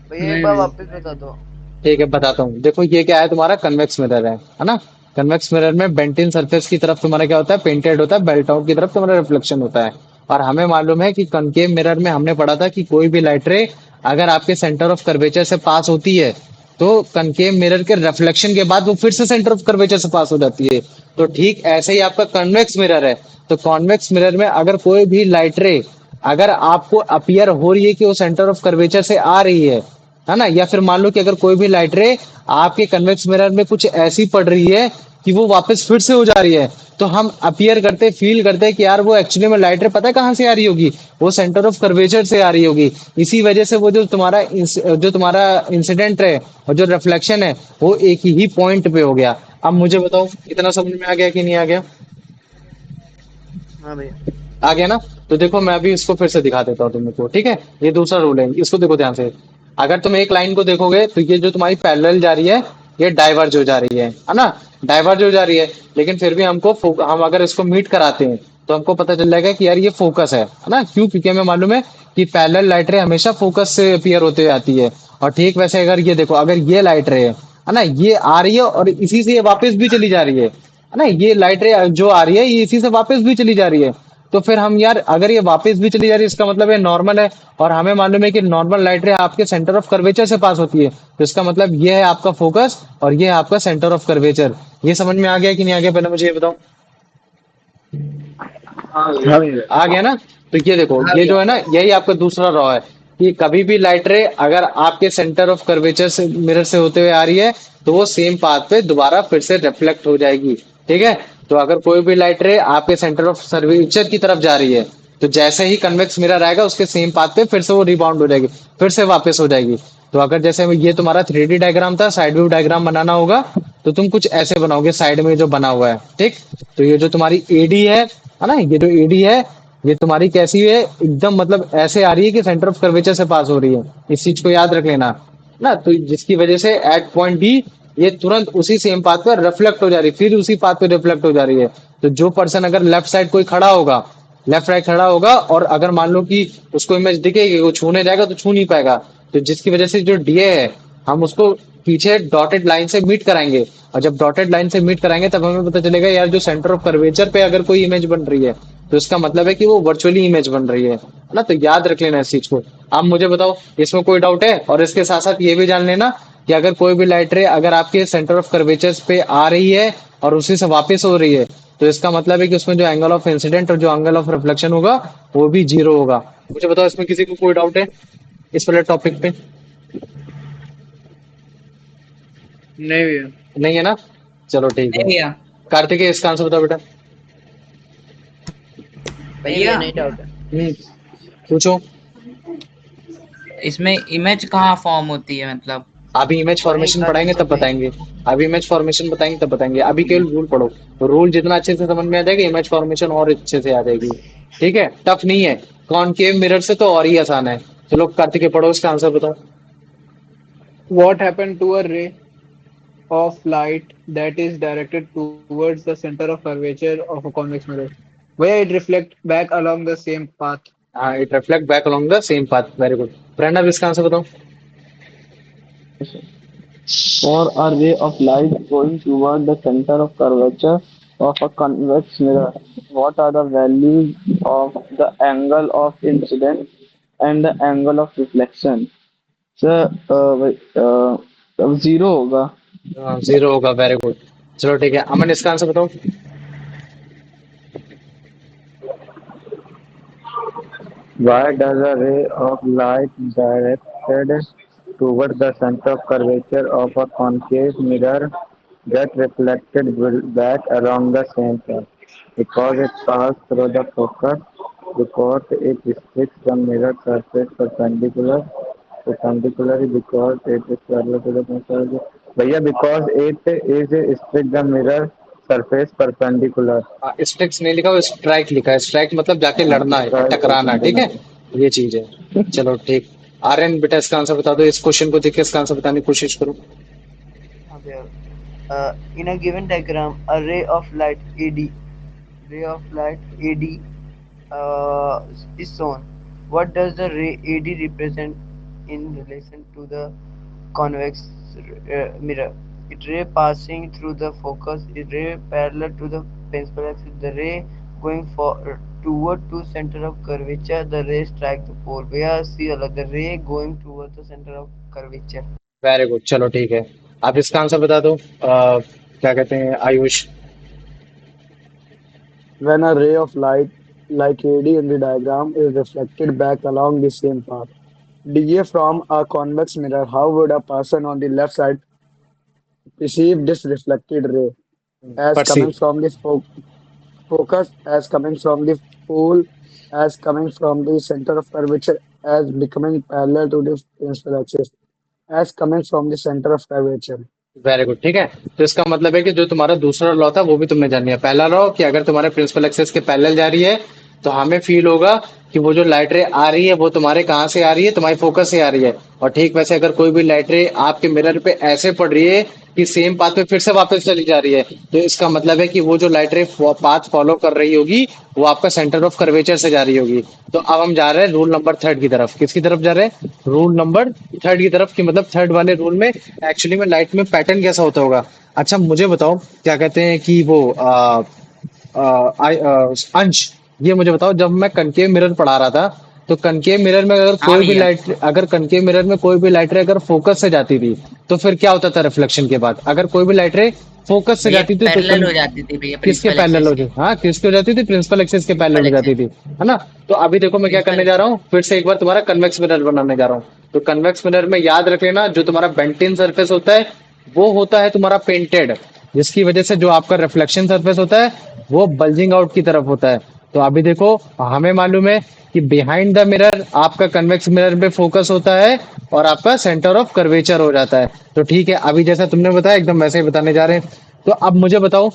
भैया एक नहीं बार भैया। वापस बता दो। ठीक है, बताता हूँ। देखो ये क्या है, तुम्हारा कन्वेक्स मिरर है ना? कन्वेक्स मिरर में बेंटिन सरफेस की तरफ तुम्हारा क्या होता है? पेंटेड होता है। बेल्ट आउट की तरफ तुम्हारा रिफ्लेक्शन होता है। और हमें मालूम है कि कनकेव मिरर में हमने पढ़ा था कि कोई भी लाइट रे अगर आपके सेंटर ऑफ कर्वेचर से पास होती है, तो कनकेव मिरर के रिफ्लेक्शन के बाद वो फिर से सेंटर ऑफ कर्वेचर से पास हो जाती है। तो ठीक ऐसे ही आपका कन्वेक्स मिरर है। तो कॉन्वेक्स मिरर में अगर कोई भी लाइट रे अगर आपको अपीयर हो रही है कि वो सेंटर ऑफ कर्वेचर से आ रही है ना, या फिर मान लो कि अगर कोई भी लाइट रे आपके कन्वेक्स मिरर में कुछ ऐसी पड़ रही है कि वो वापस फिर से हो जा रही है, तो हम अपीयर करते फील करते हैं कि यार वो एक्चुअली में लाइट रे पता है कहाँ से आ रही होगी? वो सेंटर ऑफ कर्वेचर से आ रही होगी। इसी वजह से वो जो तुम्हारा इंसिडेंट है और जो रिफ्लेक्शन है वो एक ही पॉइंट पे हो गया। अब मुझे बताओ, इतना समझ में आ गया कि नहीं आ गया? हाँ भैया। आ गया ना? तो देखो मैं अभी इसको फिर से दिखा देता हूँ तुमको, ठीक है? ये दूसरा रूल है, इसको देखो ध्यान से। अगर तुम एक लाइन को देखोगे तो ये जो तुम्हारी पैरेलल जा रही है, ये डाइवर्ज हो जा रही है ना? डाइवर्ज हो जा रही है, लेकिन फिर भी हम अगर इसको मीट कराते हैं तो हमको पता चल जाएगा कि यार ये फोकस है ना? क्यों? क्योंकि हमें मालूम है कि पैरेलल लाइट रे हमेशा फोकस से अपीयर होते हुए आती है। और ठीक वैसे अगर ये देखो, अगर ये लाइट रे है ना, ये आ रही है और इसी से ये वापस भी चली जा रही है ना? ये लाइट रे जो आ रही है ये इसी से वापस भी चली जा रही है। तो फिर हम यार अगर ये वापस भी चली जा रही है, इसका मतलब ये नॉर्मल है। और हमें मालूम है कि नॉर्मल लाइट रे आपके सेंटर ऑफ कर्वेचर से पास होती है, तो इसका मतलब ये है आपका फोकस और ये है आपका सेंटर ऑफ कर्वेचर। ये समझ में आ गया कि नहीं आ गया? पहले मुझे ये बताओ। हाँ भैया। आ गया ना? तो ये देखो, हाँ ये भैया। जो है ना, यही आपका दूसरा रॉ है कि कभी भी लाइट रे अगर आपके सेंटर ऑफ कर्वेचर से मिरर से होते हुए आ रही है, तो वो सेम पाथ पे दोबारा फिर से रिफ्लेक्ट हो जाएगी। ठीक है? तो अगर कोई भी लाइट रे आपके सेंटर ऑफ कर्वेचर की तरफ जा रही है, तो जैसे ही कन्वेक्स मिरर आएगा उसके सेम पाथ पे फिर से वो रिबाउंड हो जाएगी, फिर से वापस हो जाएगी। तो अगर जैसे ये तुम्हारा 3D डायग्राम था, साइड व्यू डायग्राम बनाना होगा, तो तुम कुछ ऐसे बनाओगे साइड में जो बना हुआ है। ठीक? तो ये जो तुम्हारी एडी है ना, ये जो एडी है, ये तुम्हारी कैसी है? एकदम मतलब ऐसे आ रही है कि सेंटर ऑफ कर्वेचर से पास हो रही है। इस चीज को याद रख लेना ना। तो जिसकी वजह से एट पॉइंट डी ये तुरंत उसी सेम पाथ पर रिफ्लेक्ट हो जा रही है, फिर उसी पाथ पे रिफ्लेक्ट हो जा रही है। तो जो पर्सन अगर लेफ्ट साइड कोई खड़ा होगा, लेफ्ट राइट खड़ा होगा, और अगर मान लो कि उसको इमेज दिखेगी, वो छूने जाएगा तो छू नहीं पाएगा। तो जिसकी वजह से जो डीए है, हम उसको पीछे डॉटेड लाइन से मीट कराएंगे। और जब डॉटेड लाइन से मीट कराएंगे तब हमें पता चलेगा यार जो सेंटर ऑफ कर्वेचर पे अगर कोई इमेज बन रही है, तो इसका मतलब है कि वो वर्चुअली इमेज बन रही है ना? तो याद रख लेना इस चीज को। आप मुझे बताओ, इसमें कोई डाउट है? और इसके साथ साथ ये भी जान लेना कि अगर कोई भी लाइट रे अगर आपके सेंटर ऑफ कर्वेचर पे आ रही है और उसी से वापस हो रही है, तो इसका मतलब है कि उसमें जो एंगल ऑफ इंसिडेंट और जो एंगल ऑफ रिफ्लेक्शन होगा वो भी जीरो होगा। मुझे बताओ इसमें किसी को कोई डाउट है इस वाले टॉपिक पे? नहीं भैया। नहीं है ना? चलो ठीक है। नहीं भैया। कार्तिकेय इसका आंसर बताओ बेटा। नहीं भैया नहीं डाउट है। पूछो। इसमें इमेज कहाँ फॉर्म होती है मतलब? अभी इमेज वही फॉर्मेशन पढ़ाएंगे कर्वेचर तब पे। बताएंगे। अभी इमेज फॉर्मेशन बताएंगे तब बताएंगे, अभी केवल रूल पढ़ो। रूल जितना अच्छे से समझ में आ जाएगा इमेज फॉर्मेशन और अच्छे से आ जाएगी। ठीक है, टफ नहीं है। कॉनकेव मिरर से तो और ही आसान है। चलो कार्तिकेय पढ़ो, इसका आंसर बताओ। What happened to a ray of light that is directed towards the center of curvature of a convex mirror, where it reflects back along the same path? हाँ, it reflect back along the same path. Very good. Pranav इसका answer बताओ। For a ray of light going toward the center of curvature of a convex mirror, what are the values of the angle of incidence and the angle of reflection? Sir, zero होगा। Zero होगा। Very good. चलो ठीक है, अमन इसका answer बताओ। Why does a ray of light directed toward the center of curvature of a concave mirror get reflected back along the same path? Because it passes through the focus, because it restricts the mirror surface perpendicularly, because it is parallel to the principal. भैया because it is restrict the mirror surface perpendicular. स्ट्रिक्स नहीं लिखा, वो strike लिखा है। Strike मतलब जाके हाँ, लड़ना है, strike टकराना है। ठीक है, perpendicular. ये चीज है। चलो ठीक। आर्यन बेटा इसका आंसर बता दो। इस क्वेश्चन को देख के इसका आंसर बताने की कोशिश करो। Okay. In a given diagram, a ray of light AD is shown. What does the ray AD represent in relation to the convex mirror? It ray passing through the focus, it ray parallel to the principal axis, the ray going toward to center of curvature, the ray strike the pole. Where see the ray going towards the center of curvature. Very good. चलो ठीक है, आप इसका answer बता दो। क्या कहते हैं Ayush? When a ray of light like AD in the diagram is reflected back along the same path, DA from a convex mirror, how would a person on the left side perceive this reflected ray as coming perceive. from the focus, as coming from the pole, as coming from the center of curvature, as becoming parallel to the principal axis, as coming from the center of curvature? Very good. ठीक है, तो इसका मतलब है कि जो तुम्हारा दूसरा लॉ था वो भी तुमने जान लिया। पहला लॉ कि अगर तुम्हारे प्रिंसिपल एक्सेस के पैरेलल जा रही है तो हमें फील होगा कि वो जो लाइट रे आ रही है वो तुम्हारे कहाँ से आ रही है, तुम्हारी फोकस से आ रही है। और ठीक वैसे अगर कोई भी लाइट रे आपके मिरर पे ऐसे पड़ रही है कि सेम पाथ पे फिर से वापस चली जा रही है, तो इसका मतलब है कि वो जो लाइट रे पाथ फॉलो कर रही होगी वो आपका सेंटर ऑफ कर्वेचर से जा रही होगी। तो अब हम जा रहे हैं रूल नंबर थर्ड की तरफ। किसकी तरफ जा रहे हैं? रूल नंबर थर्ड की तरफ। की मतलब थर्ड वाले रूल में एक्चुअली में लाइट में पैटर्न कैसा होता होगा। अच्छा मुझे बताओ, क्या कहते हैं कि वो अंश, ये मुझे बताओ, जब मैं कनकेव मिरर पढ़ा रहा था तो कनकेव मिरर में अगर हाँ कोई भी भैया। लाइट, अगर कनकेव मिरर में कोई भी लाइट रे अगर फोकस से जाती थी तो फिर क्या होता था रिफ्लेक्शन के बाद? अगर कोई भी लाइट रे फोकस से भैया जाती थी तो पैरेलल हो जाती थी भैया किसके प्रिंसिपल पैरेलल एक्सिस हो के। जाती? हाँ, किसके हो जाती थी? प्रिंसिपल एक्सिस के पैरेलल प्रिंसिपल हो जाती एक्सिस। थी, है ना? तो अभी देखो मैं क्या करने प्रिंसिपल। जा रहा हूँ, फिर से एक बार तुम्हारा कन्वेक्स मिरर बनाने जा रहा हूँ। तो कन्वेक्स मिरर में याद रख लेना, जो तुम्हारा बेंटिन सरफेस होता है वो होता है तुम्हारा पेंटेड, जिसकी वजह से जो आपका रिफ्लेक्शन सरफेस होता है वो बल्जिंग आउट की तरफ होता है। तो अभी देखो, हमें मालूम है कि बिहाइंड द मिरर आपका कन्वेक्स मिरर पे फोकस होता है और आपका सेंटर ऑफ कर्वेचर हो जाता है। तो ठीक है, अभी जैसा तुमने बताया एकदम वैसे ही बताने जा रहे हैं। तो अब मुझे बताओ,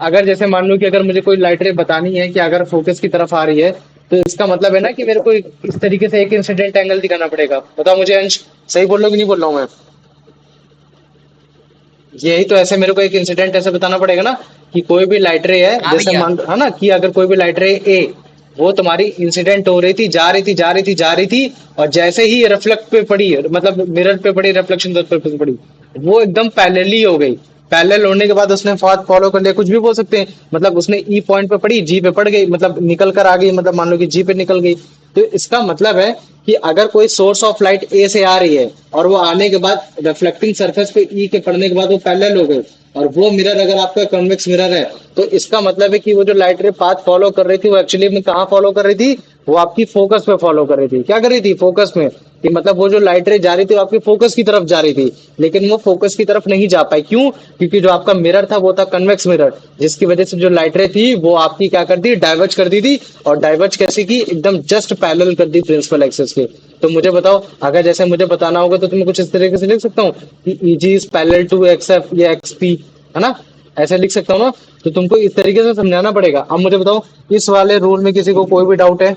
अगर जैसे मान लो कि अगर मुझे कोई लाइट रे बतानी है कि अगर फोकस की तरफ आ रही है, तो इसका मतलब है ना कि मेरे को इस तरीके से एक इंसिडेंट एंगल दिखाना पड़ेगा। बताओ मुझे अंश, सही बोल रहा हूँ कि नहीं बोल रहा हूँ मैं? यही तो, ऐसे मेरे को एक इंसिडेंट ऐसे बताना पड़ेगा ना कि कोई भी लाइट रे है, हाँ जैसे भैया। मान, है ना, कि अगर कोई भी लाइट रे ए वो तुम्हारी इंसिडेंट हो रही थी, जा रही थी जा रही थी जा रही थी, और जैसे ही रिफ्लेक्ट पे पड़ी, मतलब मिरर पे पड़ी, रिफ्लेक्शन पे पड़ी, वो एकदम पैरेलली हो गई। पैरेलल होने के बाद उसने पाथ फॉलो कर लिया, कुछ भी बोल सकते हैं। मतलब उसने ई पॉइंट पे पड़ी, जी पे पड़ गई, मतलब निकल कर आ गई, मतलब मान लो कि जी पे निकल गई। तो इसका मतलब है कि अगर कोई सोर्स ऑफ लाइट ए से आ रही है और वो आने के बाद रिफ्लेक्टिंग सरफेस पे ई के पड़ने के बाद वो पैरेलल हो गए, और वो मिरर अगर आपका कन्वेक्स मिरर है, तो इसका मतलब है कि वो जो लाइट रे पाथ फॉलो कर रही थी वो एक्चुअली में कहाँ फॉलो कर रही थी, वो आपकी फोकस पे फॉलो कर रही थी। क्या कर रही थी? फोकस में। कि मतलब वो जो लाइट रे जा रही थी वो आपकी फोकस की तरफ जा रही थी, लेकिन वो फोकस की तरफ नहीं जा पाई। क्यों? क्योंकि जो आपका मिरर था वो था कन्वेक्स मिरर, जिसकी वजह से जो लाइट रे थी वो आपकी क्या कर दी, डाइवर्ज कर दी थी। और डाइवर्ज कैसे की? एकदम जस्ट पैरेलल कर दी प्रिंसिपल एक्सिस के। तो मुझे बताओ, अगर जैसे मुझे बताना होगा तो तुम्हें कुछ इस तरीके से लिख सकता हूँ कि EG is parallel to X F या एक्स पी, है ना? ऐसे लिख सकता हूँ ना? तो तुमको इस तरीके से समझाना पड़ेगा। अब मुझे बताओ, इस वाले रूल में किसी को कोई भी डाउट है?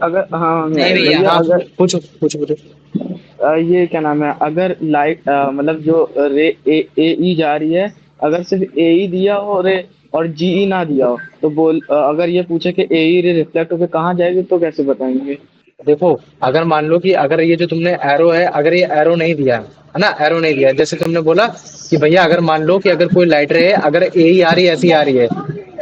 अगर हाँ नहीं भैया। भैया हाँ, अगर पूछो पूछो पूछो। ये क्या नाम है, अगर लाइट मतलब जो रे ए ई जा रही है, अगर सिर्फ ए ई दिया हो रे और जी ई ना दिया हो, तो अगर ये पूछे कि ए ई रे रिफ्लेक्ट होकर कहाँ जाएगी तो कैसे बताएंगे? देखो, अगर मान लो कि अगर ये जो तुमने एरो है, अगर ये एरो नहीं दिया है ना, एरो नहीं दिया है, जैसे तुमने बोला कि भैया अगर मान लो कि अगर कोई लाइट रे है, अगर ए ही आ रही है, ऐसी आ रही है,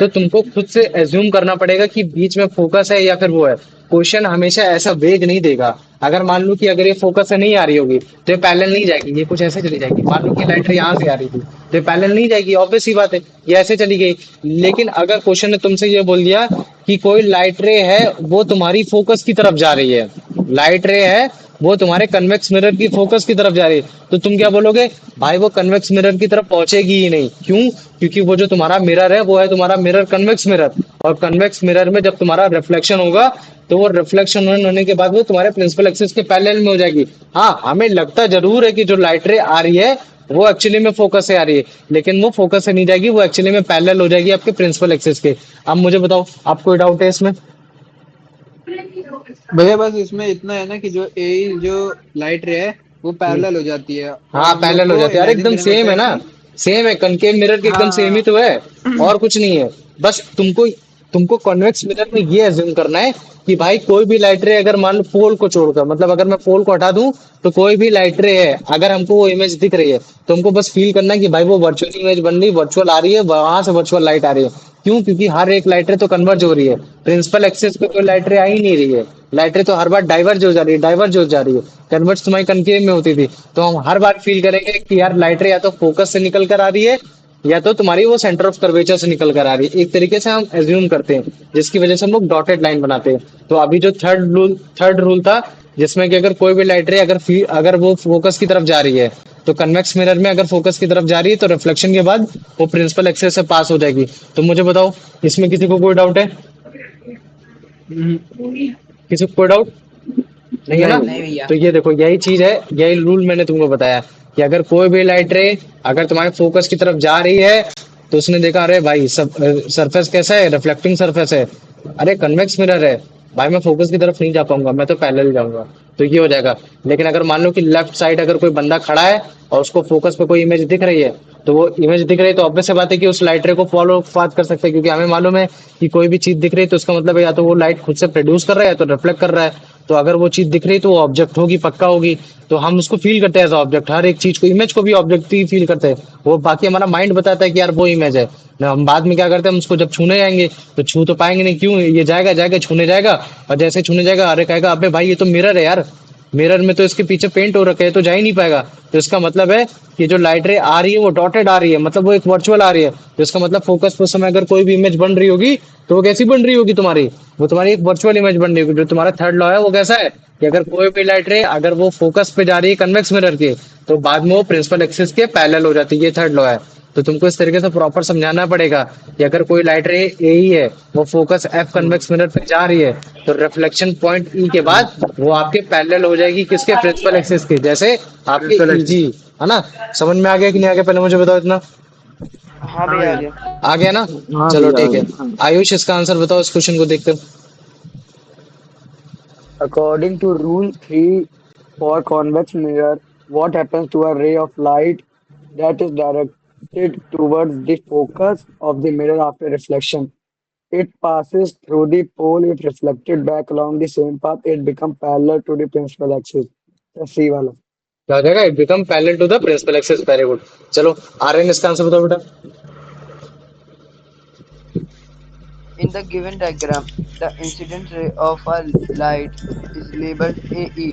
तो तुमको खुद से एज्यूम करना पड़ेगा कि बीच में फोकस है या फिर वो है। क्वेश्चन हमेशा ऐसा वेग नहीं देगा। अगर मान लो कि अगर ये फोकस से नहीं आ रही होगी तो ये पैरेलल नहीं जाएगी, ये कुछ ऐसे चली जाएगी। मान लो कि लाइट रे यहाँ से आ रही थी तो ये पैरेलल नहीं जाएगी, ऑब्वियस सी बात है, ये ऐसे चली गई। लेकिन अगर क्वेश्चन ने तुमसे ये बोल दिया कि कोई लाइट रे है, वो तुम्हारी फोकस की तरफ जा रही है, लाइट रे है वो तुम्हारे कन्वेक्स मिरर की फोकस की तरफ जा रही है, तो तुम क्या बोलोगे? भाई वो कन्वेक्स मिरर की तरफ पहुंचेगी ही नहीं। क्यों? क्योंकि वो जो तुम्हारा मिरर है वो है तुम्हारा मिरर कन्वेक्स मिरर, और कन्वेक्स मिरर में जब तुम्हारा रिफ्लेक्शन होगा तो वो रिफ्लेक्शन होने के बाद वो तुम्हारे प्रिंसिपल एक्सिस के पैरेलल में हो जाएगी। हाँ, हमें लगता जरूर है कि जो लाइट रे आ रही है वो एक्चुअली में फोकस से आ रही है, लेकिन वो फोकस से नहीं जाएगी, वो एक्चुअली में पैरेलल हो जाएगी आपके प्रिंसिपल एक्सिस के। अब मुझे बताओ, आप कोई डाउट है इसमें? भैया बस इसमें इतना है ना कि जो लाइट रे है वो पैरेलल हो जाती है और हाँ, हम लोग पैरेलल हो को जाती है। अरे इमेजिन एकदम करना सेम पड़ता है है ना, कि सेम है, कनकेव मिरर के एकदम सेम ही हाँ तो है, और कुछ नहीं है। बस तुमको तुमको कॉन्वेक्स मिरर में ये एज्यूम करना है कि भाई कोई भी लाइट रे अगर मान लो पोल को छोड़कर, मतलब अगर मैं पोल को हटा दूं तो कोई भी लाइट रे है, अगर हमको वो इमेज दिख रही है तो हमको बस फील करना है कि भाई वो वर्चुअल इमेज बन रही, वर्चुअल आ रही है, वहां से वर्चुअल लाइट आ रही है। क्यों? क्योंकि हर एक लाइट रे तो कन्वर्ज हो रही है, प्रिंसिपल एक्सिस पे कोई लाइट रे आ ही नहीं रही है। लाइट रे तो हर बार डाइवर्ज हो जा रही है, डाइवर्ज हो जा रही है। कन्वर्ज तुम्हारी कनकेव में होती थी, तो हम हर बार फील करेंगे कि यार लाइट रे या तो फोकस से निकल कर आ रही है या तो तुम्हारी वो सेंटर ऑफ कर्वेचर से निकल कर आ रही है। एक तरीके से हम एज्यूम करते हैं, जिसकी वजह से हम लोग डॉटेड लाइन बनाते हैं। तो अभी जो थर्ड रूल था, जिसमें कि अगर कोई भी लाइट रे अगर वो फोकस की तरफ जा रही है, तो कन्वेक्स मिरर में अगर फोकस की तरफ जा रही है तो रिफ्लेक्शन के बाद वो प्रिंसिपल एक्सिस से पास हो जाएगी। तो मुझे बताओ, इसमें किसी को कोई डाउट है? किसी को कोई डाउट नहीं है ना? नहीं। नहीं भैया। तो ये देखो, यही चीज है, यही रूल मैंने तुमको बताया कि अगर कोई भी लाइट रे अगर तुम्हारे फोकस की तरफ जा रही है, तो उसने देखा अरे भाई सब सरफेस कैसा है, रिफ्लेक्टिंग सरफेस है, अरे कन्वेक्स मिरर है, भाई मैं फोकस की तरफ नहीं जा पाऊंगा, मैं तो पैरेलल जाऊंगा, तो ये हो जाएगा। लेकिन अगर मान लो कि लेफ्ट साइड अगर कोई बंदा खड़ा है और उसको फोकस पे कोई इमेज दिख रही है, तो वो इमेज दिख रही है तो ऑब्वियस सी बात है कि उस लाइट रे को फॉलो फास्ट कर सकते हैं, क्योंकि हमें मालूम है कि कोई भी चीज दिख रही है तो उसका मतलब है या तो वो लाइट खुद से प्रोड्यूस कर रहा है या तो रिफ्लेक्ट कर रहा है। तो अगर वो चीज दिख रही है तो वो ऑब्जेक्ट होगी, पक्का होगी। तो हम उसको फील करते हैं एज ऑब्जेक्ट, हर एक चीज को, इमेज को भी ऑब्जेक्ट ही फील करते हैं। वो बाकी हमारा माइंड बताता है कि यार वो इमेज है ना, हम बाद में क्या करते हैं, हम उसको जब छूने जाएंगे तो छू तो पाएंगे नहीं। क्यों? ये जाएगा जाएगा छूने जाएगा, और जैसे छूने जाएगा अरे कहेगा अबे भाई ये तो मिरर है यार, मिरर में तो इसके पीछे पेंट हो रखा है तो जा ही नहीं पाएगा। तो इसका मतलब है कि जो लाइट रे आ रही है वो डॉटेड आ रही है, मतलब वो एक वर्चुअल आ रही है। तो इसका मतलब फोकस पे उस समय अगर कोई भी इमेज बन रही होगी तो वो कैसी बन रही होगी तुम्हारी, वो तुम्हारी एक वर्चुअल इमेज बन रही होगी। जो तुम्हारा थर्ड लॉ है वो कैसा है कि अगर कोई भी लाइट रे अगर वो फोकस पे जा रही है कन्वेक्स मिरर के, तो बाद में वो प्रिंसिपल एक्सिस के पैरेलल हो जाती है, ये थर्ड लॉ है। तो तुमको इस तरीके से प्रॉपर समझाना पड़ेगा कि अगर कोई लाइट रे ए ही है, वो फोकस एफ कन्वेक्स मिरर पे जा रही है, तो रिफ्लेक्शन पॉइंट ई के बाद वो आपके पैरेलल हो जाएगी किसके, प्रिंसिपल एक्सिस के, जैसे आपके प्रिंसिपल ईजी, एक्सिस। है ना? समझ में आ गया कि नहीं आ गया, पहले मुझे बताओ इतना। हाँ हाँ भैया आ भैया। गया। आ गया ना? हाँ चलो भैया आ ठीक है। गया। आयुष, इसका आंसर बताओ इस क्वेश्चन को देखते हैं। According to rule 3 for convex mirror, what happens to a ray of light that is directed towards the focus of the mirror after reflection? It passes through the pole. If reflected back along the same path, it becomes parallel to the principal axis. The C वाला। क्या हो जाएगा? It become parallel to the principal axis. Very good. चलो आर्यन, इसका answer बताओ बेटा। In the given diagram, the incident ray of a light is labeled AE.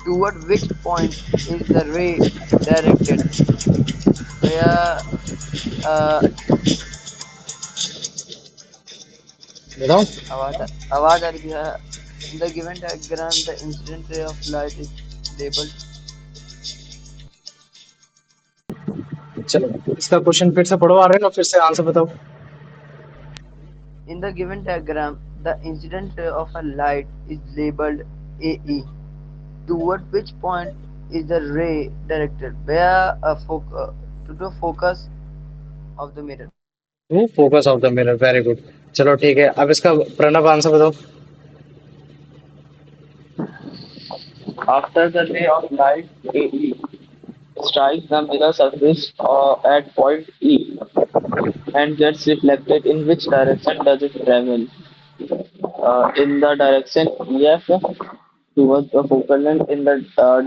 toward which point is the ray directed. भैया बताओ। आवाज आ रही थी भैया. In the given diagram, the incident ray of light is labeled. चलो इसका question फिर से पढ़ो, आ रहे ना, फिर से आंसर बताओ। In the given diagram, the incident ray of a light is labeled AE. Toward which point is the ray directed? Where to the focus of the mirror. To focus of the mirror, very good. चलो ठीक है, अब इसका Pranav answer बताओ। After the ray of light AE strikes the mirror surface at point E and gets reflected, in which direction does it travel? In the direction EF towards the focal length, in the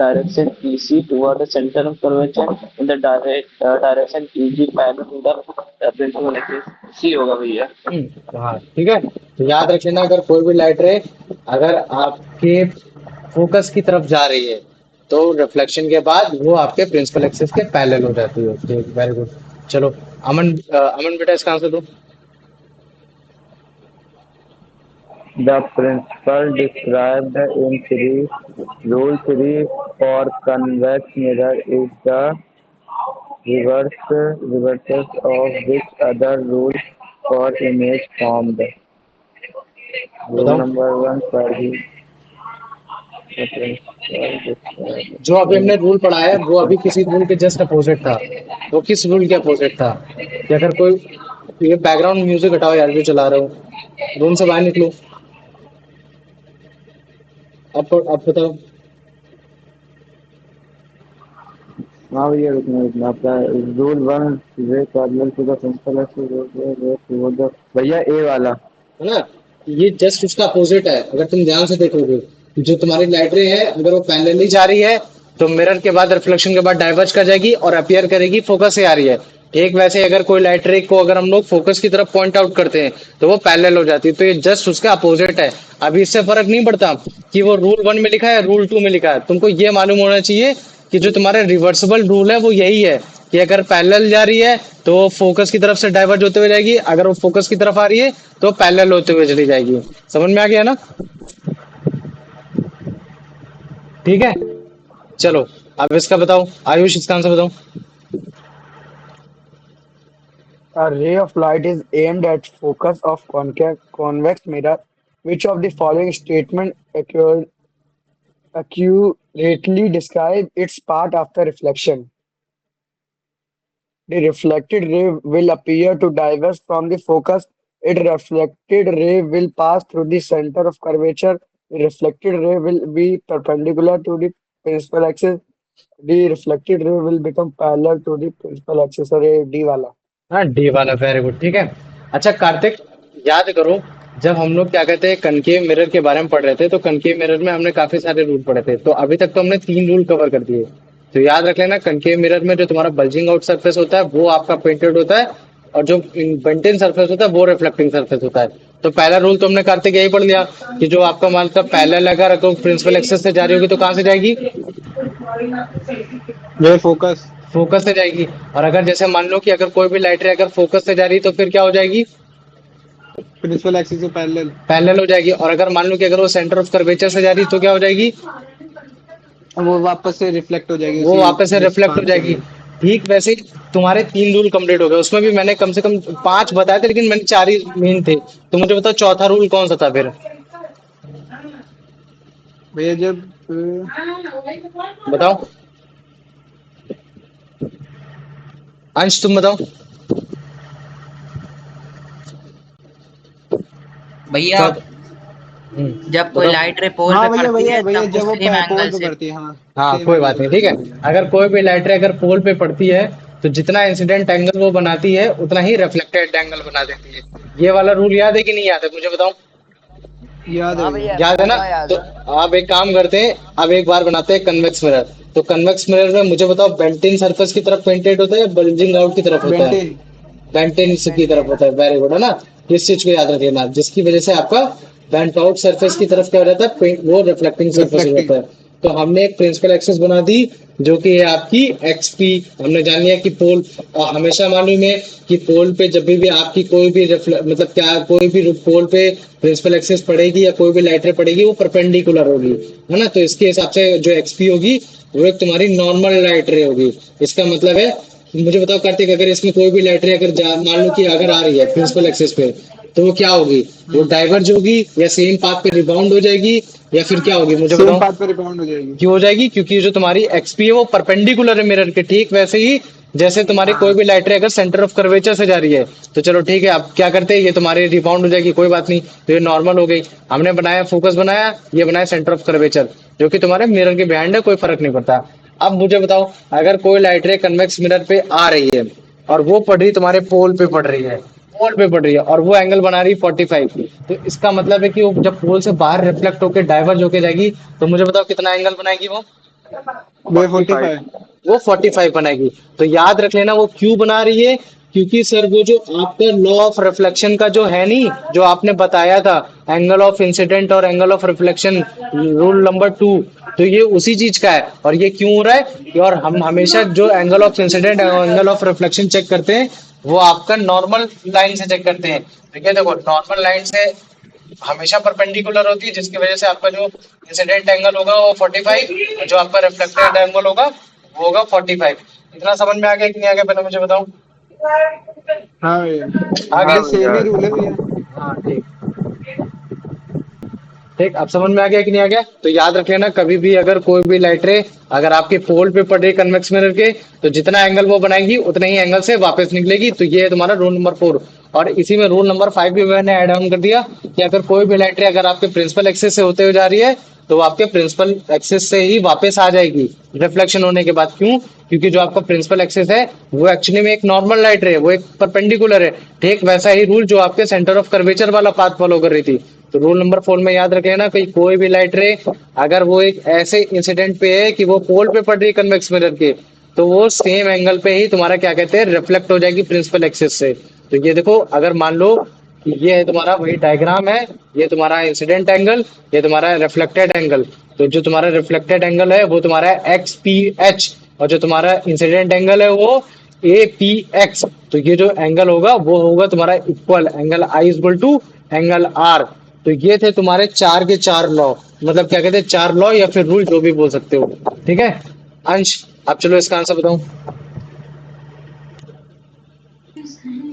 direction EC toward the center of curvature, in the direction EG parallel to the principal axis. C होगा भैया। हाँ ठीक है, तो याद रख लेना, अगर कोई भी लाइट रे अगर आपके फोकस की तरफ जा रही है तो रिफ्लेक्शन के बाद वो आपके प्रिंसिपल एक्सिस के पैरेलल हो जाती है। Very good. चलो अमन, अमन बेटा इसका आंसर दो। The principle described in rule 3 for convex mirror is the reverses of which other rule for image formed? Rule बताओ। number 1 for the principle described. जो अभी हमने रूल पढ़ा है वो अभी किसी रूल के जस्ट अपोजिट था। वो किस रूल के अपोजिट था? कि अगर कोई, ये बैकग्राउंड म्यूजिक हटाओ यार जो चला रहे हो, रूम से बाहर निकलो। अब बताओ। हाँ भैया रुकना आपका rule 1 ray parallel to the principal axis भैया ए वाला है ना, ये जस्ट उसका अपोजिट है। अगर तुम ध्यान से देखोगे, जो तुम्हारी लाइट रे है अगर वो पैरेलली जा रही है तो मिरर के बाद रिफ्लेक्शन के बाद डाइवर्ज कर जाएगी और अपीयर करेगी फोकस से आ रही है। ठीक वैसे अगर कोई लाइट रे को अगर हम लोग फोकस की तरफ पॉइंट आउट करते हैं तो वो पैरेलल हो जाती है। तो ये जस्ट उसका अपोजिट है। अभी इससे फर्क नहीं पड़ता कि वो रूल 1 में लिखा है रूल 2 में लिखा है। तुमको ये मालूम होना चाहिए कि जो तुम्हारा रिवर्सिबल रूल है वो यही है कि अगर पैरेलल जा रही है तो वो फोकस की तरफ से डाइवर्ज होते हुए जाएगी, अगर वो फोकस की तरफ आ रही है तो पैरेलल होते हुए चली जाएगी। समझ में आ गया ना? ठीक है, चलो अब इसका बताओ आयुष, इसका आंसर बताओ। A ray of light is aimed at focus of convex mirror. Which of the following statement accurately describe its path after reflection? The reflected ray will appear to diverge from the focus. Its reflected ray will pass through the center of curvature. The reflected ray will be perpendicular to the principal axis. The reflected ray will become parallel to the principal axis. और ये D वाला। हाँ D वाला, very good. ठीक है, अच्छा कार्तिक याद करो, जब हम लोग क्या कहते हैं कनकेव मिरर के बारे में पढ़ रहे थे तो कनकेव मिरर में हमने काफी सारे रूल पढ़े थे। तो अभी तक तो हमने 3 रूल कवर कर दिए। तो याद रख लेना, कनकेव मिरर में जो तुम्हारा बल्जिंग आउट सरफेस होता है वो आपका पेंटेड होता है और जो बेंटेन सरफेस होता है वो रिफ्लेक्टिंग सरफेस होता है। तो पहला रूल तो हमने कार्तिक यही पढ़ लिया कि जो आपका मतलब पैरेलल अगर प्रिंसिपल एक्सिस से जा रही होगी तो कहाँ से जाएगी? ये फोकस फोकस से जाएगी। और अगर जैसे मान लो कि अगर कोई भी लाइट रे अगर फोकस से जा रही है तो फिर क्या हो जाएगी? प्रिंसिपल एक्सिस से पैरेलल पैरेलल हो जाएगी। और अगर मान लो कि अगर वो सेंटर ऑफ कर्वेचर से जा रही है तो क्या हो जाएगी? वो वापस से रिफ्लेक्ट हो जाएगी, वो उसी वापस से जिस रिफ्लेक्ट हो पाथ से जाएगी। गई। ठीक वैसे ही तुम्हारे 3 रूल कंप्लीट हो गए। उसमें भी मैंने कम से कम 5 बताए थे लेकिन मैंने 4 ही मेन थे। तो मुझे बताओ चौथा रूल कौन सा था फिर? भैया जब बताओ अंश, तुम बताओ। भैया जब कोई बताओ। लाइट रे पोल हाँ पे भैया पड़ती भैया है भैया तब जब वो वो सेम पोल एंगल पे से। पड़ती है, हाँ हाँ सेम कोई एंगल बात नहीं, पे ठीक है। पड़ती है। अगर कोई भी लाइट रे अगर पोल पे पड़ती है तो जितना इंसिडेंट एंगल वो बनाती है उतना ही रिफ्लेक्टेड एंगल बना देती है। ये वाला रूल याद है कि नहीं याद है? मुझे बताओ। याद है हाँ भैया। भैया याद है ना? पूरा याद तो है. आप एक काम करते हैं, अब एक बार बनाते हैं कन्वेक्स मिरर। तो कन्वेक्स मिरर में मुझे बताओ बेंटिन सरफेस की तरफ पेंटेड होता है या बल्जिंग आउट की तरफ होता है? बेंटेन बेंटिन की तरफ बेंटेन. होता है। वेरी गुड, है ना? इस चीज को याद रख लेना, जिसकी वजह से आपका बेंट आउट सरफेस की तरफ क्या हो जाता है? वो रिफ्लेक्टिंग सरफेस हो रिफ्लेक्टिंग। जाता है। तो हमने एक प्रिंसिपल एक्सिस बना दी जो कि है आपकी एक्सपी। हमने जान लिया कि पोल, और हमेशा मालूम है कि पोल पे जब भी आपकी कोई भी मतलब क्या कोई भी पोल पे प्रिंसिपल एक्सिस पड़ेगी या कोई भी लाइट रे पड़ेगी वो परपेंडिकुलर होगी, है ना। तो इसके हिसाब से जो एक्सपी होगी वो एक तुम्हारी नॉर्मल लाइट रे होगी। इसका मतलब है, मुझे बताओ कार्तिक, अगर इसमें कोई भी लाइट रे अगर मान लो कि अगर आ रही है प्रिंसिपल एक्सिस पे, तो वो क्या होगी? वो डाइवर्ज होगी या सेम पाथ पे रिबाउंड हो जाएगी या फिर क्या होगी? मुझे सेम बताओ। पाथ पे रिबाउंड हो जाएगी। क्यों हो जाएगी? क्योंकि जो तुम्हारी एक्सपी है वो परपेंडिकुलर है मिरर के, ठीक वैसे ही जैसे तुम्हारी कोई भी लाइट रे अगर सेंटर ऑफ कर्वेचर से जा रही है, तो चलो ठीक है, आप क्या करते हैं, ये तुम्हारी रिबाउंड हो जाएगी, कोई बात नहीं, तो ये नॉर्मल हो गई। हमने बनाया फोकस बनाया, ये बनाया सेंटर ऑफ कर्वेचर, जो कि तुम्हारे मिरर के बिहाइंड है, कोई फर्क नहीं पड़ता। अब मुझे बताओ, अगर कोई लाइट रे कन्वेक्स मिरर पे आ रही है और वो पड़ रही तुम्हारे पोल पे पड़ रही है, पोल पे पड़ रही है और वो एंगल बना रही है 45, तो इसका मतलब है कि वो जब पोल से बाहर रिफ्लेक्ट होकर डाइवर्ज होके जाएगी, तो मुझे बताओ कितना एंगल बनाएगी वो? वे 45। वो 45 बनाएगी। तो याद रख लेना वो क्यों बना रही है, क्योंकि सर वो जो आपका लॉ ऑफ रिफ्लेक्शन का जो है नहीं, जो आपने बताया था, एंगल ऑफ इंसिडेंट और angle of reflection, rule number 2, तो ये उसी चीज का है। और ये क्यों हो रहा है? और हम हमेशा जो एंगल ऑफ इंसिडेंट और एंगल ऑफ रिफ्लेक्शन चेक करते हैं वो आपका नॉर्मल लाइन से चेक करते हैं। ठीक है, देखो नॉर्मल लाइन से हमेशा परपेंडिकुलर होती है, जिसकी वजह से आपका जो इंसिडेंट एंगल होगा वो 45 और जो आपका रिफ्लेक्टेड एंगल होगा वो होगा 45। इतना समझ में आ गया कि नहीं आ गया, पहले मुझे बताओ। हाँ भैया, आ गया? सेम ही रूल है भैया। हाँ ठीक ठीक, अब समझ में आ गया कि नहीं आ गया? तो याद रख लेना, कभी भी अगर कोई भी लाइट रे अगर आपके पोल पे पड़ रही है कन्वेक्स मिरर के, तो जितना एंगल वो बनाएगी उतने ही एंगल से वापस निकलेगी। तो ये है तुम्हारा रूल नंबर 4। और इसी में रूल नंबर 5 भी मैंने ऐड ऑन कर दिया कि अगर कोई भी लाइट रे अगर आपके प्रिंसिपल एक्सिस से होते हुए जा रही है, तो वो आपके प्रिंसिपल एक्सिस से ही वापस आ जाएगी रिफ्लेक्शन होने के बाद। क्यों? क्योंकि जो आपका प्रिंसिपल एक्सिस है वो एक्चुअली में एक नॉर्मल लाइट रे है, वो एक परपेंडिकुलर है। ठीक वैसा ही रूल जो आपके सेंटर ऑफ कर्वेचर वाला पाथ फॉलो कर रही थी। तो रूल नंबर 4 में याद रखे ना कि कोई भी लाइट रे अगर वो एक ऐसे इंसिडेंट पे है कि वो पोल पे पड़ रही है कन्वेक्स मिरर के, तो वो सेम एंगल पे ही तुम्हारा क्या कहते हैं, रिफ्लेक्ट हो जाएगी प्रिंसिपल एक्सिस से। तो ये देखो, अगर मान लो कि ये है तुम्हारा वही डायग्राम है, ये तुम्हारा इंसिडेंट एंगल, ये तुम्हारा रिफ्लेक्टेड एंगल। तो जो तुम्हारा रिफ्लेक्टेड एंगल है वो तुम्हारा एक्स पी एच, और जो तुम्हारा इंसिडेंट एंगल है वो ए पी एक्स। तो ये जो एंगल होगा वो होगा तुम्हारा equal angle I equal to angle R. तो ये थे तुम्हारे चार के चार लॉ, मतलब क्या कहते हैं, चार लॉ या फिर रूल, जो भी बोल सकते हो। ठीक है अंश, अब चलो इसका आंसर बताओ।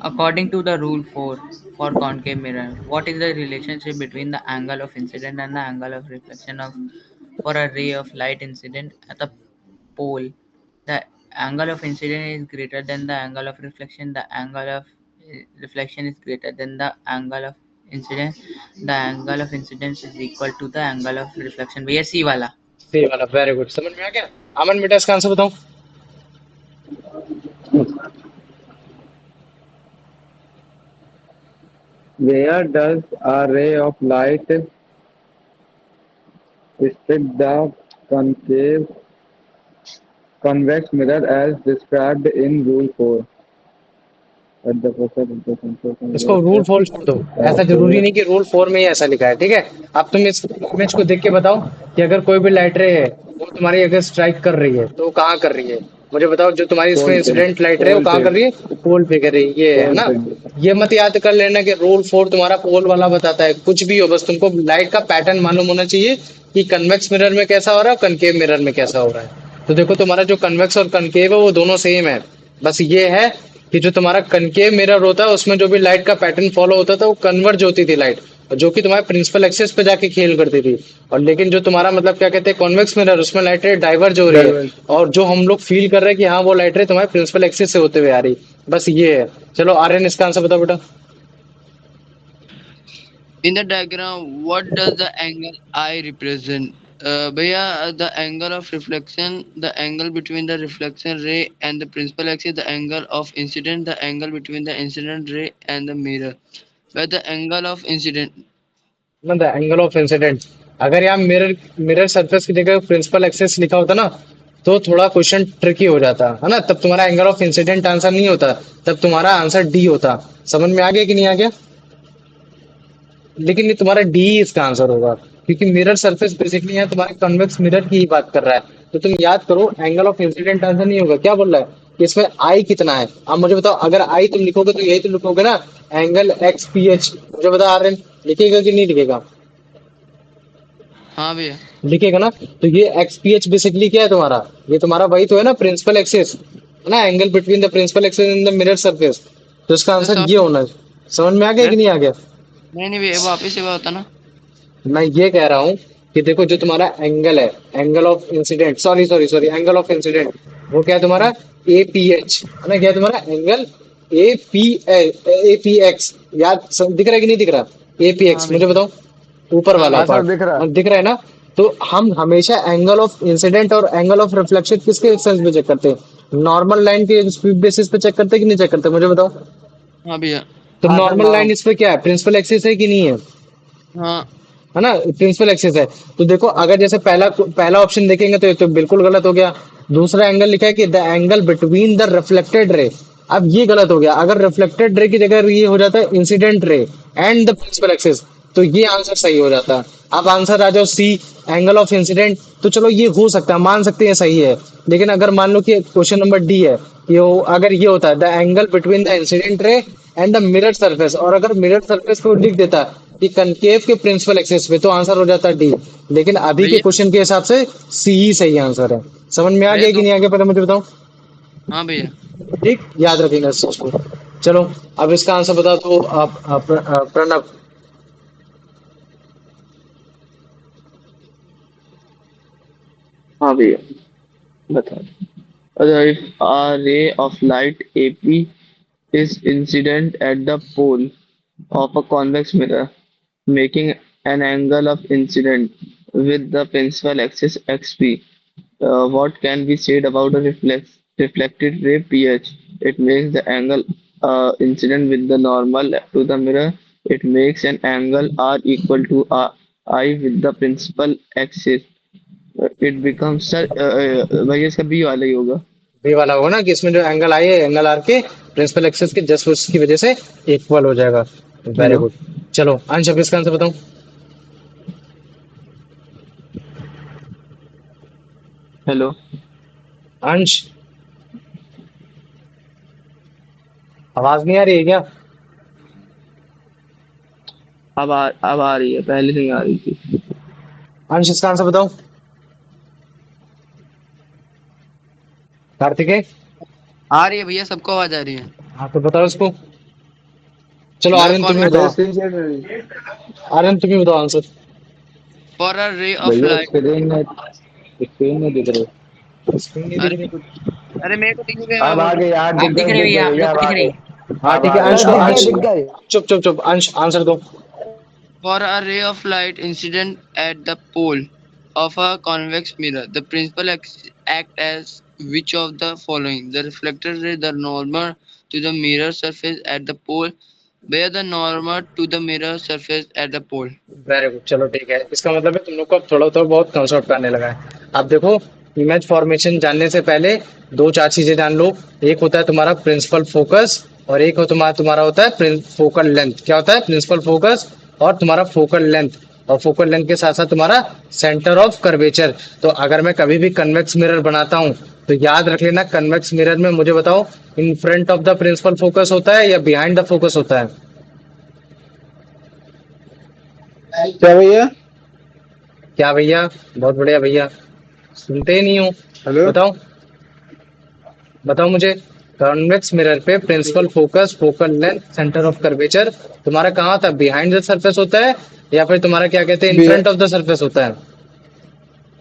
According to the rule 4 for concave mirror, what is the relationship between the angle of incident and the angle of reflection of for a ray of light incident at a pole? The angle of incident is greater than the angle of reflection. The angle of reflection is greater than the angle of incident. The angle of incidence is equal to the angle of reflection. भैया सी वाला। सही वाला, very good, समझ में आ गया। अमन बेटा इसका answer बताओ। Where does a ray of light strike the concave convex mirror as described in Rule 4? At the focus of the center इसको रूल 4 छोड़ दो, ऐसा जरूरी नहीं कि रूल 4 में ही ऐसा लिखा है। ठीक है, अब तुम इस इमेज को देख के बताओ कि अगर कोई भी लाइट रे है वो तुम्हारी अगर स्ट्राइक कर रही है तो वो कहाँ कर रही है? मुझे बताओ, जो तुम्हारी इसमें पोल पे इंसिडेंट लाइट रे है वो पोल कहाँ पे कर रही है? पोल पे कर रही है, ये है पोल ना। पे ये मत याद कर लेना कि रूल 4 तुम्हारा पोल वाला बताता है, कुछ भी हो, बस तुमको लाइट का पैटर्न मालूम होना चाहिए कि कन्वेक्स मिरर में कैसा हो रहा है, कनकेव मिरर में कैसा हो रहा है। तो देखो, तुम्हारा जो कन्वेक्स और कनकेव है वो दोनों सेम है, बस ये है कि जो तुम्हारा कनकेव मिरर होता है उसमें जो भी लाइट का पैटर्न फॉलो होता था वो कन्वर्ज होती थी लाइट, जो कि तुम्हारे प्रिंसिपल एक्सिस पे जाके खेल करती थी। और लेकिन जो तुम्हारा मतलब क्या कहते हैं कॉन्वेक्स मिरर, उसमें लाइट रे डाइवर्ज हो रही है, डाइवर्ज। और जो हम लोग फील कर रहे हैं कि हाँ वो लाइट रे तुम्हारे प्रिंसिपल एक्सिस से होते हुए आ रही, बस ये है। चलो आर्यन इसका आंसर बताओ बेटा। In the diagram, what does the angle I represent? Bhaiya, the angle of reflection, the angle between the reflection ray and the principal axis, the angle of incident, the angle between the incident ray and the mirror. Where the angle of incident, मतलब angle of incident, अगर यहाँ mirror mirror surface की जगह principal axis लिखा होता ना तो थोड़ा क्वेश्चन ट्रिकी हो जाता है ना, तब तुम्हारा एंगल ऑफ इंसिडेंट आंसर नहीं होता, तब तुम्हारा आंसर डी होता। समझ में आ गया कि नहीं आ गया? लेकिन ये तुम्हारा डी इसका आंसर होगा, क्योंकि मिरर सरफेस बेसिकली यहाँ तुम्हारे कन्वेक्स मिरर की ही बात कर रहा है। तो तुम याद करो, एंगल ऑफ इंसिडेंट आंसर नहीं होगा, क्या बोल रहा है कि इसमें आई कितना है। अब मुझे बताओ, अगर आई तुम लिखोगे तो यही तो लिखोगे ना, एंगल एक्स पी एच। मुझे बता आर्यन, लिखेगा कि नहीं लिखेगा? हाँ भैया। लिखेगा ना। तो ये एक्स पी एच बेसिकली क्या है तुम्हारा, ये तुम्हारा वही तो है ना, प्रिंसिपल एक्सिस है ना, angle between the principal axis and the mirror surface. तो इसका तो आंसर सब ये होना है। समझ में आ गया कि नहीं आ गया? नहीं भैया, वापिस से होता ना। मैं ये कह रहा हूँ कि देखो, जो तुम्हारा एंगल है, angle of incident, sorry sorry sorry, angle of incident, वो क्या है तुम्हारा, ए पी एच है ना, क्या है तुम्हारा एंगल ए पी एक्स। याद दिख रहा है कि नहीं दिख रहा? ए पी हाँ एक्स, मुझे भैया। बताओ, ऊपर हाँ वाला हाँ भैया। सर पार्ट दिख रहा है। दिख रहा है ना। तो हम हमेशा एंगल ऑफ इंसिडेंट और एंगल ऑफ रिफ्लेक्शन किसके सेंस में चेक करते हैं? नॉर्मल लाइन के स्पीड बेसिस पे चेक करते हैं कि नहीं चेक करते, मुझे बताओ। हाँ भैया। तो हाँ सर नॉर्मल लाइन इस पे क्या है, प्रिंसिपल एक्सिस है कि नहीं है? हाँ है ना, प्रिंसिपल एक्सिस है। तो देखो, अगर जैसे पहला पहला ऑप्शन देखेंगे तो ये तो बिल्कुल गलत हो गया। दूसरा एंगल लिखा है कि the angle between the reflected ray, अब ये गलत हो गया। अगर रिफ्लेक्टेड रे की जगह ये हो जाता है incident ray and the principal axis, तो ये आंसर सही हो जाता है। अब आंसर आ जाओ सी, एंगल ऑफ इंसिडेंट, तो चलो ये हो सकता है, मान सकते हैं सही है। लेकिन अगर मान लो कि क्वेश्चन नंबर डी है, अगर ये होता है the angle between the incident ray and the mirror surface, और अगर मिरर सरफेस को लिख देता कि कनकेव के प्रिंसिपल एक्सिस पे, तो आंसर हो जाता डी। लेकिन अभी के भैया। क्वेश्चन के हिसाब से सी ही सही आंसर है। समझ में आ भैया गया कि दो। नहीं आ गया, पहले मुझे बताओ। हाँ भैया। ठीक, याद रखेंगे इस चीज को। चलो, अब इसका आंसर बता दो प्रणव। हाँ भैया, बता दो। अगर if a ray of light AP is incident at the pole of a convex mirror, making an angle of incident with the principal axis XP. What can be said about the reflected ray PH? It makes the angle incident with the normal to the mirror. It makes an angle R equal to I with the principal axis. It becomes sir भैया इसका B वाला ही होगा। B वाला होगा ना, कि इसमें जो एंगल आई है, एंगल आर के प्रिंसिपल एक्सिस के जस्ट उसकी वजह से इक्वल हो जाएगा। Very hello. गुड। चलो अंश, अब इसका आंसर बताओ। हेलो। अंश, आवाज नहीं आ रही है क्या? अब आ रही है, पहले नहीं आ रही थी। अंश, इसका आंसर बताओ। कार्तिकेय। आ रही है भैया, सबको आवाज आ रही है। हाँ तो बताओ इसको। चलो द आर्यन तुम्हें भैया बताओ, कॉन्वेक्स स्क्रीन शेयर कर रही आर्यन तुम्हें बताओ answer. For a ray of भैया लाइट। स्क्रीन में दिख रहे। स्क्रीन नहीं दिख अरे रही कुछ? अरे मेरे को दिख गया, मैं अब बोल आ रहा गए हूँ। यार, आप दिख रहे दिख भैया, गए आप भैया, लोग को अब दिख आ रही। गए। हाँ अब ठीक आ है, गए, अंश सर अब दिख आ गए अंश दिख गए। गए। चुप चुप चुप, अंश आंसर दो। For a ray of light incident at the pole of a convex mirror, the principal act as which of the following? The reflected ray, the normal to the mirror surface at the pole, where the normal to the mirror surface at the pole. Very good, चलो ठीक है। इसका मतलब है तुम लोग को अब थोड़ा थोड़ा बहुत कंसर्ट करने लगा है। अब देखो, इमेज फॉर्मेशन जानने से पहले दो चार चीजें जान लो। एक होता है तुम्हारा प्रिंसिपल फोकस, और एक हो तुम्हारा तुम्हारा होता है फोकल लेंथ। क्या होता है? प्रिंसिपल फोकस और तुम्हारा फोकल लेंथ। और फोकल लेंथ के साथ साथ तुम्हारा सेंटर ऑफ कर्वेचर। तो अगर मैं कभी भी कन्वेक्स मिरर बनाता हूँ, तो याद रख लेना, कन्वेक्स मिरर में मुझे बताओ, in front of the principal focus होता है या बिहाइंड द फोकस होता है? क्या भैया? क्या भैया? बहुत बढ़िया भैया, सुनते ही नहीं हो। हेलो। बताओ, बताओ मुझे। कॉन्वेक्स मिरर पे principal focus, focal length, centre of curvature तुम्हारा कहाँ होता है? बिहाइंड द सरफेस होता है या फिर तुम्हारा क्या कहते हैं, इन फ्रंट ऑफ द सरफेस होता है?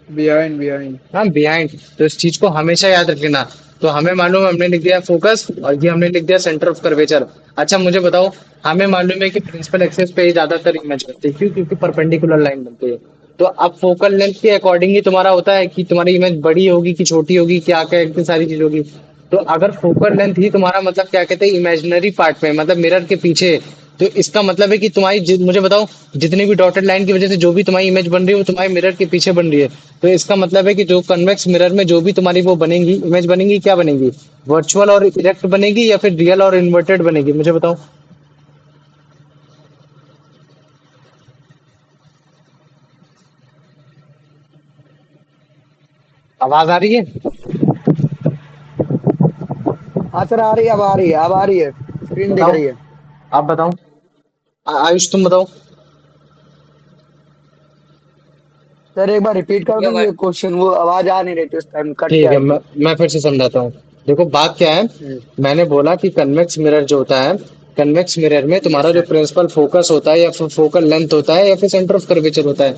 Behind behind. हाँ, बिहाइंड। तो इस चीज को हमेशा याद रख लेना। तो हमें मालूम है, हमने लिख दिया फोकस, और ये हमने लिख दिया सेंटर ऑफ कर्वेचर। अच्छा मुझे बताओ, हमें मालूम है कि प्रिंसिपल एक्सिस पे ही ज्यादातर इमेज बनती है, क्यों? क्योंकि परपेंडिकुलर लाइन बनती है। तो अब फोकल लेंथ के अकॉर्डिंग ही तुम्हारा होता है कि तुम्हारी इमेज बड़ी होगी कि छोटी होगी, क्या क्या इतनी सारी चीज होगी। तो अगर फोकल लेंथ ही तुम्हारा मतलब क्या कहते हैं, इमेजिनरी पार्ट में, मतलब मिरर के पीछे, तो इसका मतलब है कि तुम्हारी मुझे बताओ, जितनी भी डॉटेड लाइन की वजह से जो भी तुम्हारी इमेज बन रही है, वो तुम्हारे मिरर के पीछे बन रही है। तो इसका मतलब है कि जो कन्वेक्स मिरर में जो भी तुम्हारी वो बनेगी, इमेज बनेगी, क्या बनेगी? वर्चुअल और इरेक्ट बनेगी या फिर रियल और इन्वर्टेड बनेगी, मुझे बताओ। आवाज आ रही है? हाँ सर, आ रही है, अब आ रही है, अब आ रही है, स्क्रीन दिख बताओ, रही है। आप बताओ। आयुष तुम बताओ। सर एक बार रिपीट कर भैया देंगे क्वेश्चन, वो आवाज आ नहीं रही थी उस टाइम, कट के ठीक है, आई थी। मैं फिर से समझाता हूँ। देखो बात क्या है। हम्म। मैंने बोला कि कन्वेक्स मिरर जो होता है, कन्वेक्स मिरर में तुम्हारा यस जो सर। प्रिंसिपल फोकस होता है या फिर फोकल लेंथ होता है या फिर सेंटर ऑफ कर्वेचर होता है,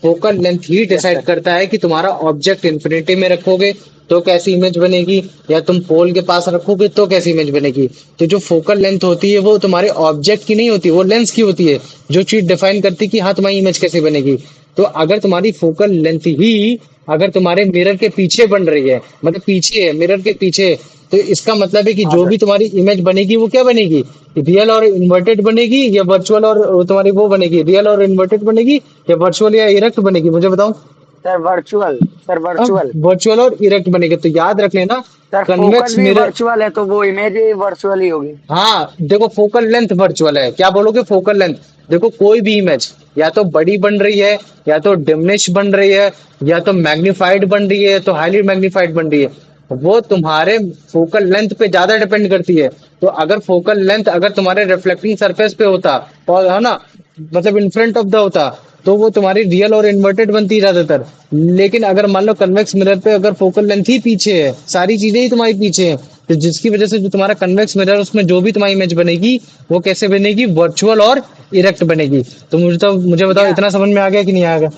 फोकल लेंथ ही यस डिसाइड सर। करता है कि तुम्हारा ऑब्जेक्ट इन्फिनिटी में रखोगे तो कैसी इमेज बनेगी, या तुम पोल के पास रखोगे तो कैसी इमेज बनेगी। तो जो फोकल लेंथ होती है वो तुम्हारे ऑब्जेक्ट की नहीं होती, वो लेंस की होती है, जो चीज डिफाइन करती है कि हाँ तुम्हारी इमेज कैसे बनेगी। तो अगर तुम्हारी फोकल लेंथ ही अगर तुम्हारे मिरर के पीछे बन रही है, मतलब पीछे है, मिरर के पीछे, तो इसका मतलब है कि हाँ जो सर। भी तुम्हारी इमेज बनेगी वो क्या बनेगी, रियल और इन्वर्टेड बनेगी या वर्चुअल और तुम्हारी वो बनेगी, रियल और इन्वर्टेड बनेगी या वर्चुअल या इरेक्ट बनेगी, मुझे बताओ। सर वर्चुअल, सर अब वर्चुअल। वर्चुअल और इरेक्ट बनेगी तो याद रख लेना। सर फोकल कन्वेक्स भी मिरर, वर्चुअल है तो वो इमेज ही वर्चुअल ही होगी। हाँ देखो फोकल लेंथ वर्चुअल है, क्या बोलोगे फोकल लेंथ। देखो कोई भी इमेज या तो बड़ी बन रही है, या तो डिमिनिश बन रही है, या तो मैग्नीफाइड बन रही है, तो हाईली मैग्नीफाइड बन रही है, वो तुम्हारे फोकल लेंथ पे ज्यादा डिपेंड करती है। तो अगर फोकल लेंथ अगर तुम्हारे रिफ्लेक्टिंग सरफेस पे होता, और है ना, मतलब इन फ्रंट ऑफ द होता, तो वो तुम्हारी रियल और इन्वर्टेड बनती है ज्यादातर। लेकिन अगर मान लो कन्वेक्स मिरर पे अगर फोकल लेंथ ही पीछे है, सारी चीजें ही तुम्हारी पीछे है, तो जिसकी वजह से जो तुम्हारा कन्वेक्स मिरर उसमें जो भी तुम्हारी इमेज बनेगी वो कैसे बनेगी, वर्चुअल और इरेक्ट बनेगी। तो मुझे बताओ भैया इतना समझ में आ गया कि नहीं आएगा?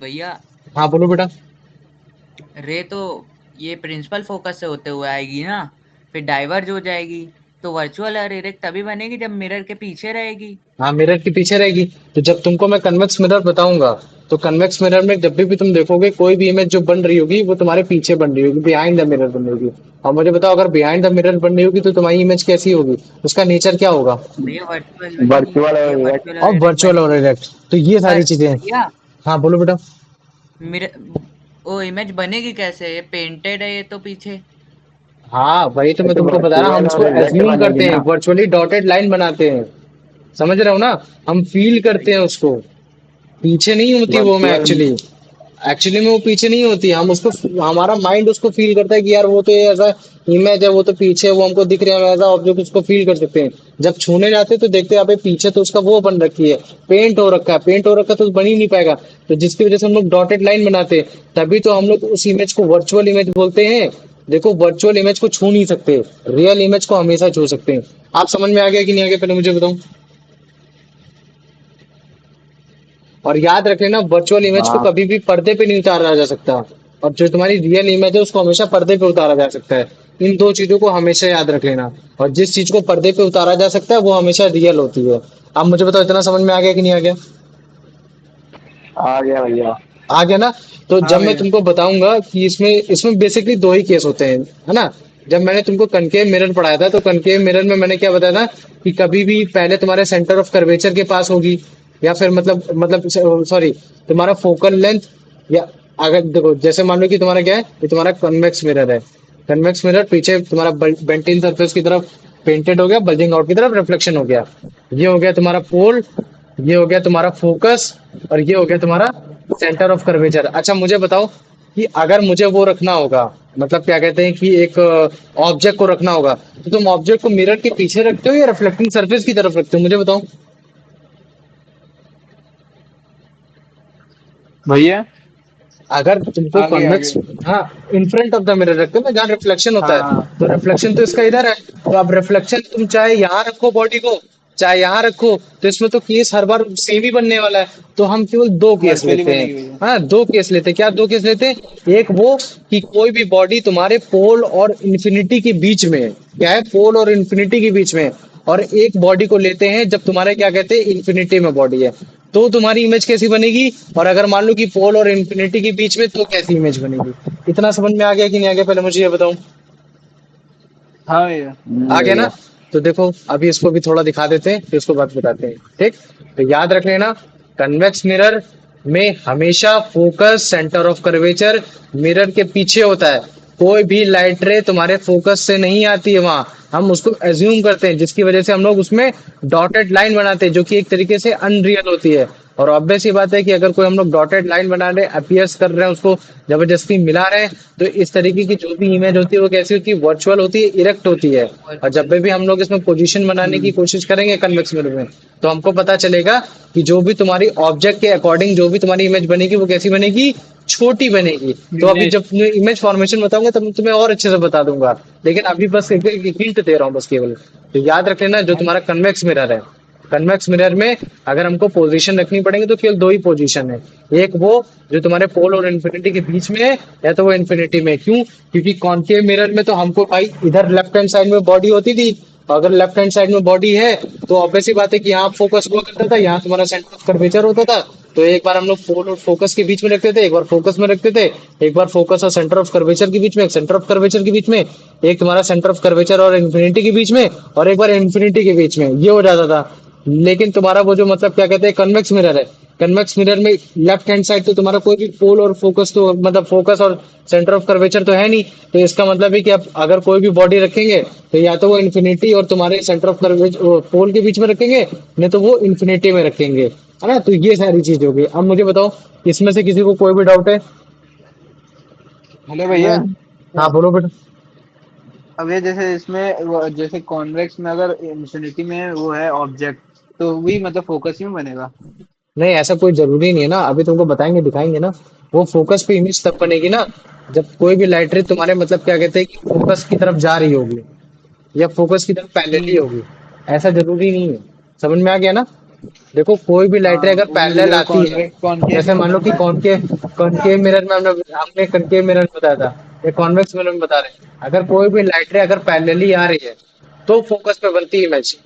भैया हाँ बोलो बेटा। रे तो ये प्रिंसिपल फोकस से होते हुए आएगी ना, फिर डाइवर्ज हो जाएगी, तो वर्चुअल और इरेक्ट तभी बनेगी जब मिरर के पीछे रहेगी। हाँ मिरर के पीछे रहेगी। तो जब तुमको मैं कन्वेक्स मिरर बताऊंगा, तो कन्वेक्स मिरर में जब भी तुम देखोगे कोई भी इमेज जो बन रही होगी वो तुम्हारे पीछे बन रही होगी, बिहाइंड द मिरर बन रही होगी। और मुझे बताओ अगर बिहाइंड द मिरर बन रही होगी तो तुम्हारी इमेज कैसी होगी, उसका नेचर क्या होगा? भैया वर्चुअल बनेगी, वर्चुअल ये और इरेक्ट। वर्चुअल और और इरेक्ट वर्चुअल और बनेगी। इरेक्ट, तो ये सारी पर चीजें हैं। भैया हाँ बोलो बेटा। मिरर वो इमेज बनेगी कैसे, ये पेंटेड है ये तो पीछे। हाँ वही तो ये मैं तो तुमको बता रहा हूँ, हम वर्चुअल उसको और इरेक्ट एज्यूम बनेगी करते हैं, ना। वर्चुअली डॉटेड लाइन बनाते हैं, समझ रहे हो ना, हम फील करते हैं उसको। पीछे नहीं होती वो में वर्चुअल। एक्चुअली, एक्चुअली में वो पीछे नहीं होती, हम उसको, हमारा माइंड उसको फील करता है कि यार वो तो ये ऐसा इमेज है, वो तो पीछे है, वो हमको दिख रहा है, ऐसा ऑब्जेक्ट उसको फील कर सकते हैं। जब छूने जाते हैं तो देखते हैं यहाँ पे पीछे तो उसका वो बन रखी है, पेंट हो रखा है, पेंट हो रखा है तो बन ही नहीं पाएगा। तो जिसकी वजह से हम लोग डॉटेड लाइन बनाते हैं, तभी तो हम लोग उस इमेज को वर्चुअल इमेज बोलते हैं। देखो वर्चुअल इमेज को छू नहीं सकते, रियल इमेज को हमेशा छू सकते हैं। आप समझ में आ गया कि नहीं आ गया, पहले मुझे बताओ। और याद रख लेना वर्चुअल इमेज को हाँ। कभी भी पर्दे पे नहीं उतारा जा सकता, और जो तुम्हारी रियल इमेज है उसको हमेशा पर्दे पे उतारा जा सकता है। इन दो चीजों को हमेशा याद रख लेना। और जिस चीज को पर्दे पे उतारा जा सकता है वो हमेशा रियल होती है। अब मुझे बताओ इतना समझ में आ गया कि नहीं आ गया? आ गया भैया। आ गया ना। तो हाँ जब मैं भैया। तुमको बताऊंगा कि इसमें इसमें बेसिकली दो ही केस होते हैं, है ना। जब मैंने तुमको कनकेव मिरर पढ़ाया था तो कनकेव मिरर में मैंने क्या बताया था कि कभी भी पहले तुम्हारे सेंटर ऑफ कर्वेचर के पास होगी, या फिर मतलब सॉरी, तुम्हारा फोकल लेंथ, या अगर देखो जैसे मान लो कि तुम्हारा क्या है, ये तुम्हारा कन्वेक्स मिरर है, कन्वेक्स मिरर पीछे तुम्हारा बेंटिन सरफेस की तरफ पेंटेड हो गया, बल्जिंग आउट की तरफ रिफ्लेक्शन हो गया, ये हो गया तुम्हारा पोल, ये हो गया तुम्हारा फोकस, और ये हो गया तुम्हारा सेंटर ऑफ कर्वेचर। अच्छा मुझे बताओ कि अगर मुझे वो रखना होगा, मतलब क्या कहते हैं कि एक ऑब्जेक्ट को रखना होगा, तो तुम ऑब्जेक्ट को मिरर के पीछे रखते हो या रिफ्लेक्टिंग सरफेस की तरफ रखते हो, मुझे बताओ। भैया अगर तुमको आगे आगे। कॉन्वेक्स, हाँ, इन फ्रंट ऑफ द मिरर रखते हो ना जहाँ रिफ्लेक्शन होता हाँ है, हाँ। तो रिफ्लेक्शन तो इसका इधर है, तो अब रिफ्लेक्शन तुम चाहे यहाँ रखो बॉडी को, चाहे यहाँ रखो, तो इसमें तो केस हर बार सेम ही बनने वाला है। तो हम केवल दो केस वर्चुअली लेते हैं। बनेगी भैया। हाँ दो केस लेते हैं, क्या दो केस लेते हैं, एक वो कि कोई भी बॉडी तुम्हारे पोल और इन्फिनिटी के बीच में है, क्या है, पोल और इन्फिनिटी के बीच में है। और एक बॉडी को लेते हैं जब तुम्हारे क्या कहते हैं इन्फिनिटी में बॉडी है, तो तुम्हारी इमेज कैसी बनेगी। और अगर मान लो कि पोल और इन्फिनिटी के बीच में, तो कैसी इमेज बनेगी। इतना समझ में आ गया कि नहीं आ गया, पहले मुझे ये बताओ। हाँ भैया। आ गया ना। भैया। तो देखो अभी इसको भी थोड़ा दिखा देते हैं फिर उसको बात बताते हैं, ठीक। तो याद रख लेना, कन्वेक्स मिरर में हमेशा focus centre of curvature mirror के पीछे होता है। कोई भी लाइट रे तुम्हारे फोकस से नहीं आती है वहां, हम उसको एज्यूम करते हैं, जिसकी वजह से हम लोग उसमें डॉटेड लाइन बनाते हैं जो कि एक तरीके से अनरियल होती है। और ऑब्वियस ही बात है कि अगर कोई हम लोग डॉटेड लाइन बना रहे अपीयर्स कर रहे हैं उसको जबरदस्ती मिला रहे हैं तो इस तरीके की जो भी इमेज होती है वो कैसी होती है वर्चुअल होती है इरेक्ट होती है और जब वर्चुअल भी हम लोग इसमें पोजीशन बनाने की कोशिश करेंगे कन्वेक्स मिरर में तो हमको पता चलेगा कि जो भी तुम्हारी ऑब्जेक्ट के अकॉर्डिंग जो भी तुम्हारी इमेज बनेगी वो कैसी बनेगी छोटी बनेगी तो अभी यूनिट। जब मैं इमेज फॉर्मेशन बताऊंगा तब मैं तुम्हें और अच्छे से बता दूंगा लेकिन अभी बस एक हिंट दे रहा हूँ बस केवल तो याद रख लेना जो तुम्हारा कन्वेक्स मिरर है कन्वेक्स मिरर में अगर हमको पोजीशन रखनी पड़ेगी तो केवल दो ही पोजीशन है एक वो जो तुम्हारे पोल और इन्फिनिटी के बीच में है या तो वो इन्फिनिटी में क्यों क्योंकि कॉन्केव मिरर में तो हमको भाई इधर लेफ्ट हैंड साइड में बॉडी होती थी और अगर लेफ्ट हैंड साइड में बॉडी है तो ऑब्वियस ही बात है कि यहाँ फोकस हुआ करता था यहाँ तुम्हारा सेंटर ऑफ कर्वेचर होता था तो एक बार हम लोग पोल और फोकस के बीच में रखते थे एक बार फोकस में रखते थे एक बार फोकस और सेंटर ऑफ कर्वेचर के बीच में एक सेंटर ऑफ कर्वेचर के बीच में एक तुम्हारा सेंटर ऑफ कर्वेचर और इन्फिनिटी के बीच में और एक बार इन्फिनिटी के बीच में ये हो जाता था लेकिन तुम्हारा वो जो मतलब क्या कहते हैं कन्वेक्स मिरर है कन्वेक्स मिरर में लेफ्ट हैंड साइड तो तुम्हारा कोई भी पोल और फोकस तो मतलब फोकस और सेंटर ऑफ कर्वेचर तो है नहीं तो इसका मतलब है कि आप अगर कोई भी बॉडी रखेंगे तो या तो वो इन्फिनिटी और तुम्हारे सेंटर ऑफ कर्वेचर पोल के बीच में रखेंगे नहीं तो वो इन्फिनिटी में रखेंगे है ना तो ये सारी चीज होगी अब मुझे बताओ इसमें से किसी को कोई भी डाउट है हेलो भैया। हाँ बोलो बेटा अब ये जैसे इसमें जैसे कॉन्वेक्स में अगर इंफिनिटी में वो है ऑब्जेक्ट तो वही मतलब फोकस ही में बनेगा। नहीं ऐसा कोई जरूरी नहीं है ना अभी तुमको बताएंगे दिखाएंगे ना वो फोकस पे इमेज तब बनेगी ना जब कोई भी लाइट रे तुम्हारे मतलब क्या कहते हैं कि फोकस की तरफ जा रही होगी या फोकस की तरफ पैरेलली होगी ऐसा जरूरी नहीं है समझ में आ गया ना देखो कोई भी लाइट रे हाँ अगर वो मुझे पैरेलल लगा आती है कॉन्वेक्स कॉनकेव जैसे में मान होता लो है कि पैरेलल। कॉनकेव मिरर में हमने कॉनकेव मिरर में बताया था ये कॉन्वेक्स मिरर में बता रहे हैं अगर कोई भी लाइट रे अगर पैरेलली आ रही है तो फोकस पे बनती इमेज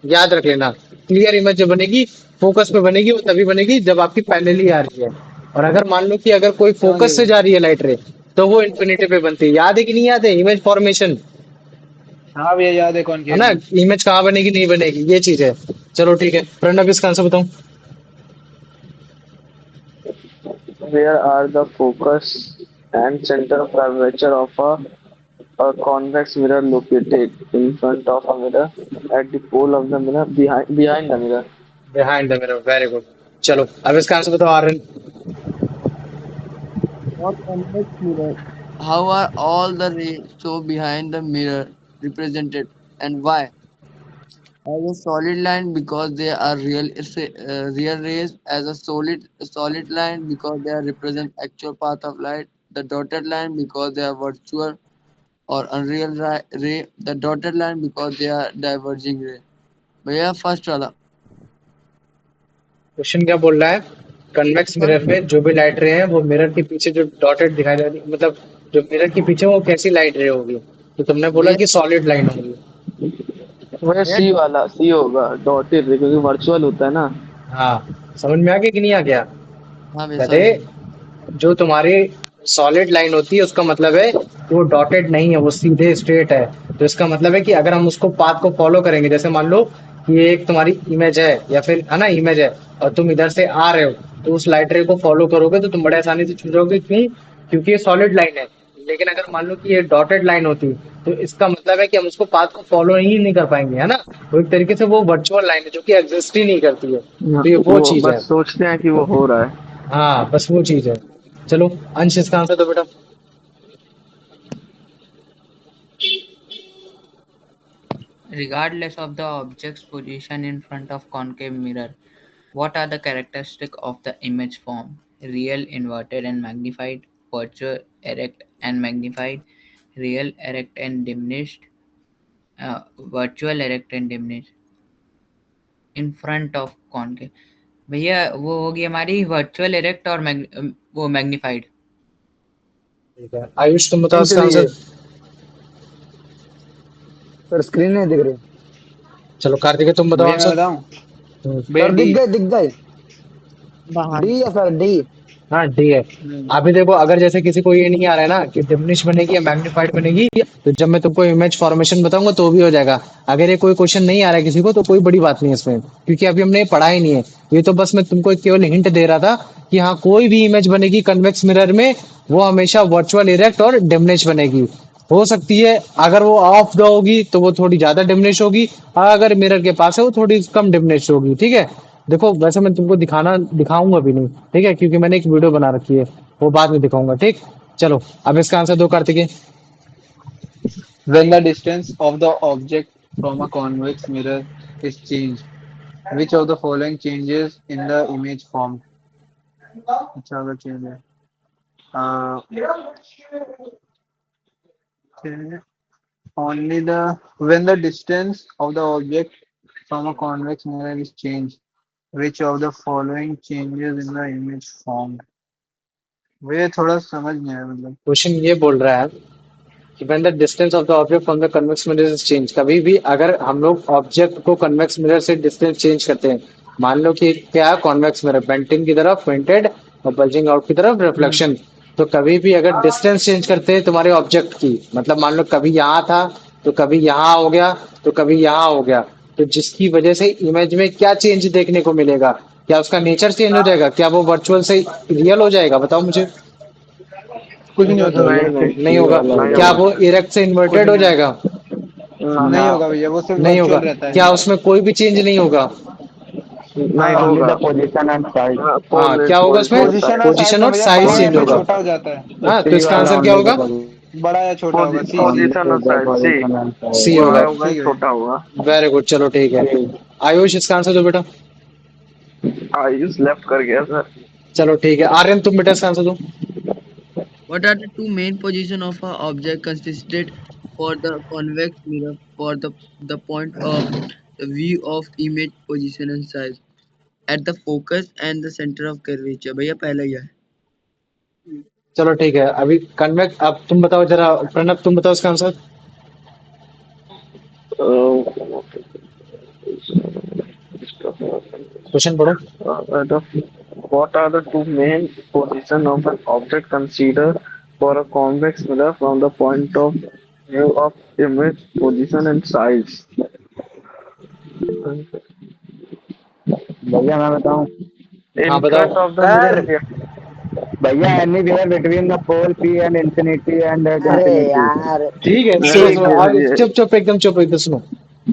याद रख लेना क्लियर इमेज जो बनेगी फोकस पे बनेगी वो तभी बनेगी जब आपकी पैरेलली आ रही है और अगर मान लो कि अगर कोई समझ फोकस से गए। जा रही है लाइट रे तो वो इन्फिनिटी पे बनती है याद है कि नहीं याद है इमेज फॉर्मेशन हाँ भैया याद है है कॉनकेव ना में। इमेज कहाँ बनेगी नहीं बनेगी ये चीज है चलो ठीक है प्रणव इसका आंसर बताऊं Where are the focus and center of curvature of a convex mirror located? In front of a mirror, at the pole of the mirror, behind the mirror. Behind the mirror very good चलो अब इसका answer बताओ Aryan What convex mirror? How are all the rays so behind the mirror represented and why? As a solid line because they are real rays. As a solid line because they are represent actual path of light. The dotted line because they are virtual or unreal ray. The dotted line because they are diverging ray. भैया first वाला question क्या बोल रहा है convex mirror में जो भी light रे है वो मिरर के पीछे जो डॉटेड दिखाई दे रही मतलब जो मिरर के पीछे वो कैसी लाइट रे होगी तो तुमने बोला भैया कि सॉलिड लाइन होगी वह भैया सी वाला सी होगा डॉटेड क्योंकि वर्चुअल होता है ना। हाँ समझ में आ गया कि नहीं आ गया हाँ भैया कहते सॉरी जो तुम्हारी सॉलिड लाइन होती है उसका मतलब है कि वो डॉटेड नहीं है वो सीधे स्ट्रेट है तो इसका मतलब है कि अगर हम उसको पाथ को फॉलो करेंगे जैसे मान लो कि ये एक तुम्हारी इमेज है या फिर है ना इमेज है और तुम इधर से आ रहे हो तो उस लाइट रे को फॉलो करोगे तो तुम बड़े आसानी से छू जाओगे क्यों क्योंकि ये सॉलिड लाइन है लेकिन अगर मान लो कि ये डॉटेड लाइन होती तो इसका मतलब है कि हम उसको पाथ को फॉलो ही नहीं कर पाएंगे है ना तो एक तरीके से वो वर्चुअल लाइन है जो कि एग्जिस्ट ही नहीं करती है तो ये वो वो चीज है बस सोचते हैं कि वो हो रहा है। हाँ बस वो चीज है चलो अंश इसका आंसर दो बेटा Regardless of the object's position in front of concave mirror, what are the characteristics of the image form? Real, inverted and magnified, virtual, erect and magnified, real, erect and diminished, virtual, erect and diminished. In front of concave. भैया वो होगी हमारी virtual erect और वो magnified. ठीक है आयुष तुम बताओ स्क्रीन पे इसका भी है आंसर सर स्क्रीन नहीं दिख रही चलो कार्तिक तुम बताओ भैया मैं आंसर बताऊं भैया सर डी। दिख गए डी है सर डी हाँ डी है अभी देखो अगर जैसे किसी को ये नहीं आ रहा है ना कि डिमिनिश बनेगी या मैग्नीफाइड बनेगी तो जब मैं तुमको इमेज फॉर्मेशन बताऊंगा तो भी हो जाएगा अगर ये कोई क्वेश्चन नहीं आ रहा है किसी को तो कोई बड़ी बात नहीं है इसमें क्योंकि अभी हमने ये पढ़ा ही नहीं है ये तो बस मैं तुमको केवल हिंट दे रहा था कि हाँ कोई भी इमेज बनेगी कन्वेक्स मिरर में वो हमेशा वर्चुअल इरेक्ट और डिमिनिश बनेगी हो सकती है अगर वो ऑफ द होगी तो वो थोड़ी ज्यादा डिमिनिश होगी और अगर मिरर के पास है वो थोड़ी कम डिमिनिश होगी ठीक है देखो वैसे मैं तुमको दिखाऊंगा भी नहीं, ठीक है, क्योंकि मैंने एक वीडियो बना रखी है, वो बाद में दिखाऊंगा, ठीक। चलो अब इसका आंसर दो Kartikeya. When the distance of the object from a convex mirror is changed, which of the following changes in the image formed? Which of the changes? Uh, only the when the distance of the object from a convex mirror is changed, which of the following changes in the image formed? वे थोड़ा समझ नहीं आया मतलब। Question ये बोल रहा है कि when the distance of the object from the convex mirror is change, कभी भी अगर हम लोग ऑब्जेक्ट को कन्वेक्स मिरर से डिस्टेंस चेंज करते हैं, मान लो कि क्या है, कॉन्वेक्स मिरर बेंटिंग की तरफ पेंटेड और बल्जिंग आउट की तरफ रिफ्लेक्शन, तो कभी भी अगर डिस्टेंस चेंज करते हैं तुम्हारे ऑब्जेक्ट की, मतलब मान लो कभी यहाँ था तो कभी यहाँ हो गया तो कभी यहाँ हो गया, तो जिसकी वजह से इमेज में क्या चेंज देखने को मिलेगा? क्या उसका नेचर चेंज हो जाएगा? क्या वो वर्चुअल से रियल हो जाएगा? बताओ मुझे। कुछ नहीं होता भैया भाई। नहीं फिर नहीं नहीं सी होगा। वाला नहीं क्या होगा। होगा। वो इरेक्ट से कुछ इन्वर्टेड हो नहीं होता। जाएगा? नहीं ना, होगा भैया, वो सिर्फ नहीं होगा। वर्चुअल रहता है। क्या उसमें कोई भी चेंज नहीं होगा? नहीं हाँ, ओनली होगा। The position and size. हाँ, क्या होगा उसमें? पोजिशन पोजीशन और साइज साइज पोजीशन तो और भैया साइज बड़ा पोजी या चेंज फिर होगा। छोटा हो जाता है। हाँ, तो सी इसका वाला आंसर क्या ओनली द होगा? बड़ा या छोटा होगा, सी सी। पोजीशन और only the size C. Position and C size. जो होगा। है वही ठीक है छोटा भैया। होगा। वेरी गुड, चलो ठीक है। सी। आयुष इसका आंसर दो बेटा। आयुष लेफ्ट कर गया सर। चलो ठीक है, आर्यन तुम बेटा इसका आंसर दो। What are the two main positions of a object consisted for the convex mirror for the point of the view of image position and size at the focus and the center of curvature? भैया पहला ही है। चलो ठीक है, अभी convect, अब तुम बताओ जरा, प्रणब तुम बताओ इसका आंसर। क्वेश्चन पढ़ो। What are the two main positions of an object considered for a convex mirror from the point of view of image position and size? भैया मैं बताऊं। हाँ In बताओ। front of the sir mirror. भैया anywhere between the pole P and infinity and that अरे infinity. यार। ठीक है, सुनो अरे सुनो, आगे चुप चुप एकदम चुप एकदम सुनो।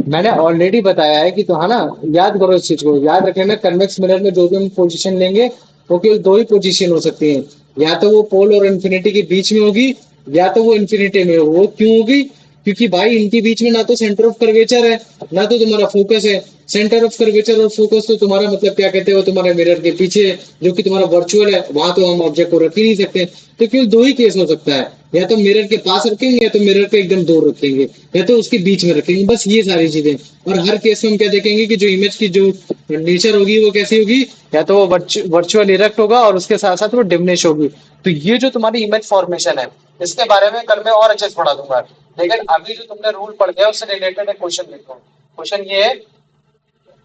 मैंने ऑलरेडी बताया है कि, तो है ना, याद करो इस चीज को, याद रखना कन्वेक्स मिरर में जो भी हम पोजीशन लेंगे वो केवल दो ही पोजीशन हो सकती है, या तो वो पोल और इन्फिनिटी के बीच में होगी, या तो वो इन्फिनिटी में होगी। वो क्यों होगी? क्योंकि भाई इनके बीच में ना तो सेंटर ऑफ कर्वेचर है, ना तो तुम्हारा फोकस है। सेंटर ऑफ कर्वेचर और फोकस तो तुम्हारा मतलब क्या कहते हो, तुम्हारे मिरर के पीछे है, जो कि तुम्हारा वर्चुअल है, वहां तो हम ऑब्जेक्ट को रख ही नहीं सकते। तो केवल दो ही केस हो सकता है, या तो मिरर के पास रखेंगे या तो मिरर के एकदम दूर रखेंगे, या तो उसके बीच में रखेंगे, बस ये सारी चीजें। और हर केस में हम क्या देखेंगे कि जो इमेज की जो नेचर होगी वो कैसी होगी, या तो वो वर्चुअल इरेक्ट होगा और उसके साथ साथ वो डिमिनिश होगी। तो ये जो तुम्हारी इमेज फॉर्मेशन है, इसके बारे में कल मैं और अच्छे से पढ़ा दूंगा, लेकिन अभी जो तुमने रूल पढ़ गया उससे रिलेटेड एक क्वेश्चन लिखो। क्वेश्चन ये है,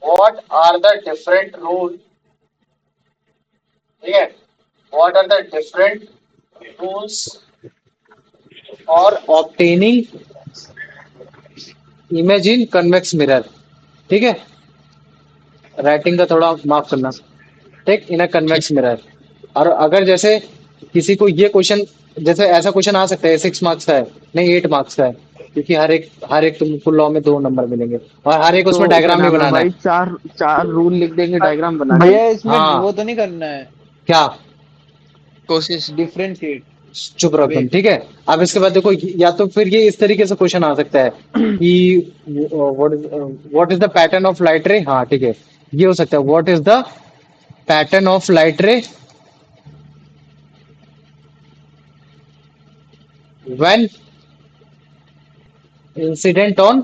what are the different rule, ठीक है, what are the different rules और obtaining image in convex mirror, ठीक है, राइटिंग का थोड़ा माफ करना, ठीक, इन अ कन्वेक्स मिरर। और अगर जैसे किसी को ये क्वेश्चन, जैसे ऐसा क्वेश्चन आ सकता है 6 मार्क्स का है, नहीं 8 मार्क्स का है, क्योंकि हर एक तुमको लॉ में 2 नंबर मिलेंगे, और हर एक उसमें तो क्या डायग्राम भी नाम है बनाना है। भाई, चार चार रूल लिख देंगे डायग्राम बना के। भैया इसमें हाँ। वो तो नहीं करना है, क्या? कोशिश। डिफरेंशिएट। चुप रहो तुम, वेट। ठीक है। अब इसके बाद देखो, या तो फिर ये इस तरीके से क्वेश्चन आ सकता है कि what is the pattern of light रे, हाँ ठीक है, ये हो सकता है, what is the pattern of light ray when incident on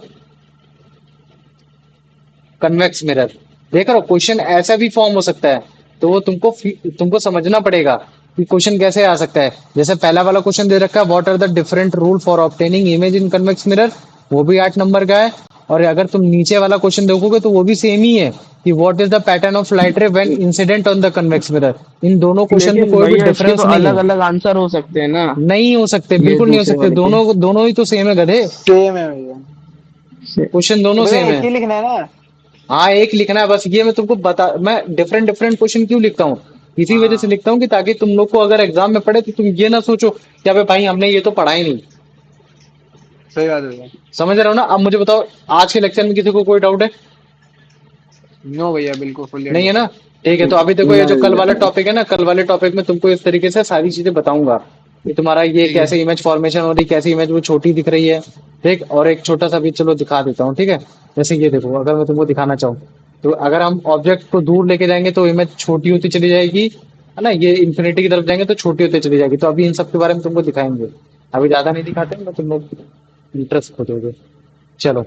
convex mirror. देख रहे हो, क्वेश्चन ऐसा भी फॉर्म हो सकता है, तो वो तुमको समझना पड़ेगा कि क्वेश्चन कैसे आ सकता है। जैसे पहला वाला क्वेश्चन दे रखा है, what are the different rule for obtaining image in convex mirror, वो भी 8 नंबर का है। और अगर तुम नीचे वाला क्वेश्चन देखोगे तो वो भी सेम ही है कि what is the pattern of light ray when incident on the convex mirror. इन दोनों क्वेश्चन में लेकिन कोई भी भैया इसके तो डिफरेंस नहीं अलग है। अलग आंसर हो सकते हैं ना। नहीं हो सकते, ये बिल्कुल नहीं हो दूसरे सकते, वाले के। दोनों दोनों ही तो सेम है गधे, सेम है भैया। क्वेश्चन तो दोनों भैया सेम एक है। ही लिखना है ना। हाँ, एक लिखना है बस। ये मैं तुमको मैं डिफरेंट डिफरेंट क्वेश्चन क्यों लिखता हूँ, इसी वजह से हाँ, लिखता हूँ कि ताकि तुम लोग को अगर एग्जाम में पढ़े तो तुम ये ना सोचो कि अबे भाई हमने ये तो पढ़ा ही नहीं। सही बात है भैया। समझ रहे हो ना? अब मुझे बताओ, आज के लेक्चर में किसी को कोई डाउट है? नो भैया, बिल्कुल फुल्ली नहीं है ना? अंडरस्टूड। ठीक है, तो अभी देखो ये जो नहीं कल वाला नहीं। टॉपिक है ना, कल वाले टॉपिक में तुमको इस तरीके से सारी चीजें बताऊंगा कि तुम्हारा ये ठीक है। कैसे इमेज फॉर्मेशन हो रही, कैसी इमेज वो छोटी दिख रही है। ठीक, और एक छोटा सा भी चलो दिखा देता हूँ, ठीक है। जैसे ये देखो, अगर मैं तुमको दिखाना चाहूँ, तो अगर हम ऑब्जेक्ट को दूर लेके जाएंगे तो इमेज छोटी होती चली जाएगी, है ना। ये इन्फिनिटी की तरफ जाएंगे तो छोटी होती चली जाएगी। तो अभी इन सब के बारे में तुमको दिखाएंगे। अभी ज्यादा नहीं दिखाते, मैं तुम लोग इंटरेस्ट खोजोगे। चलो।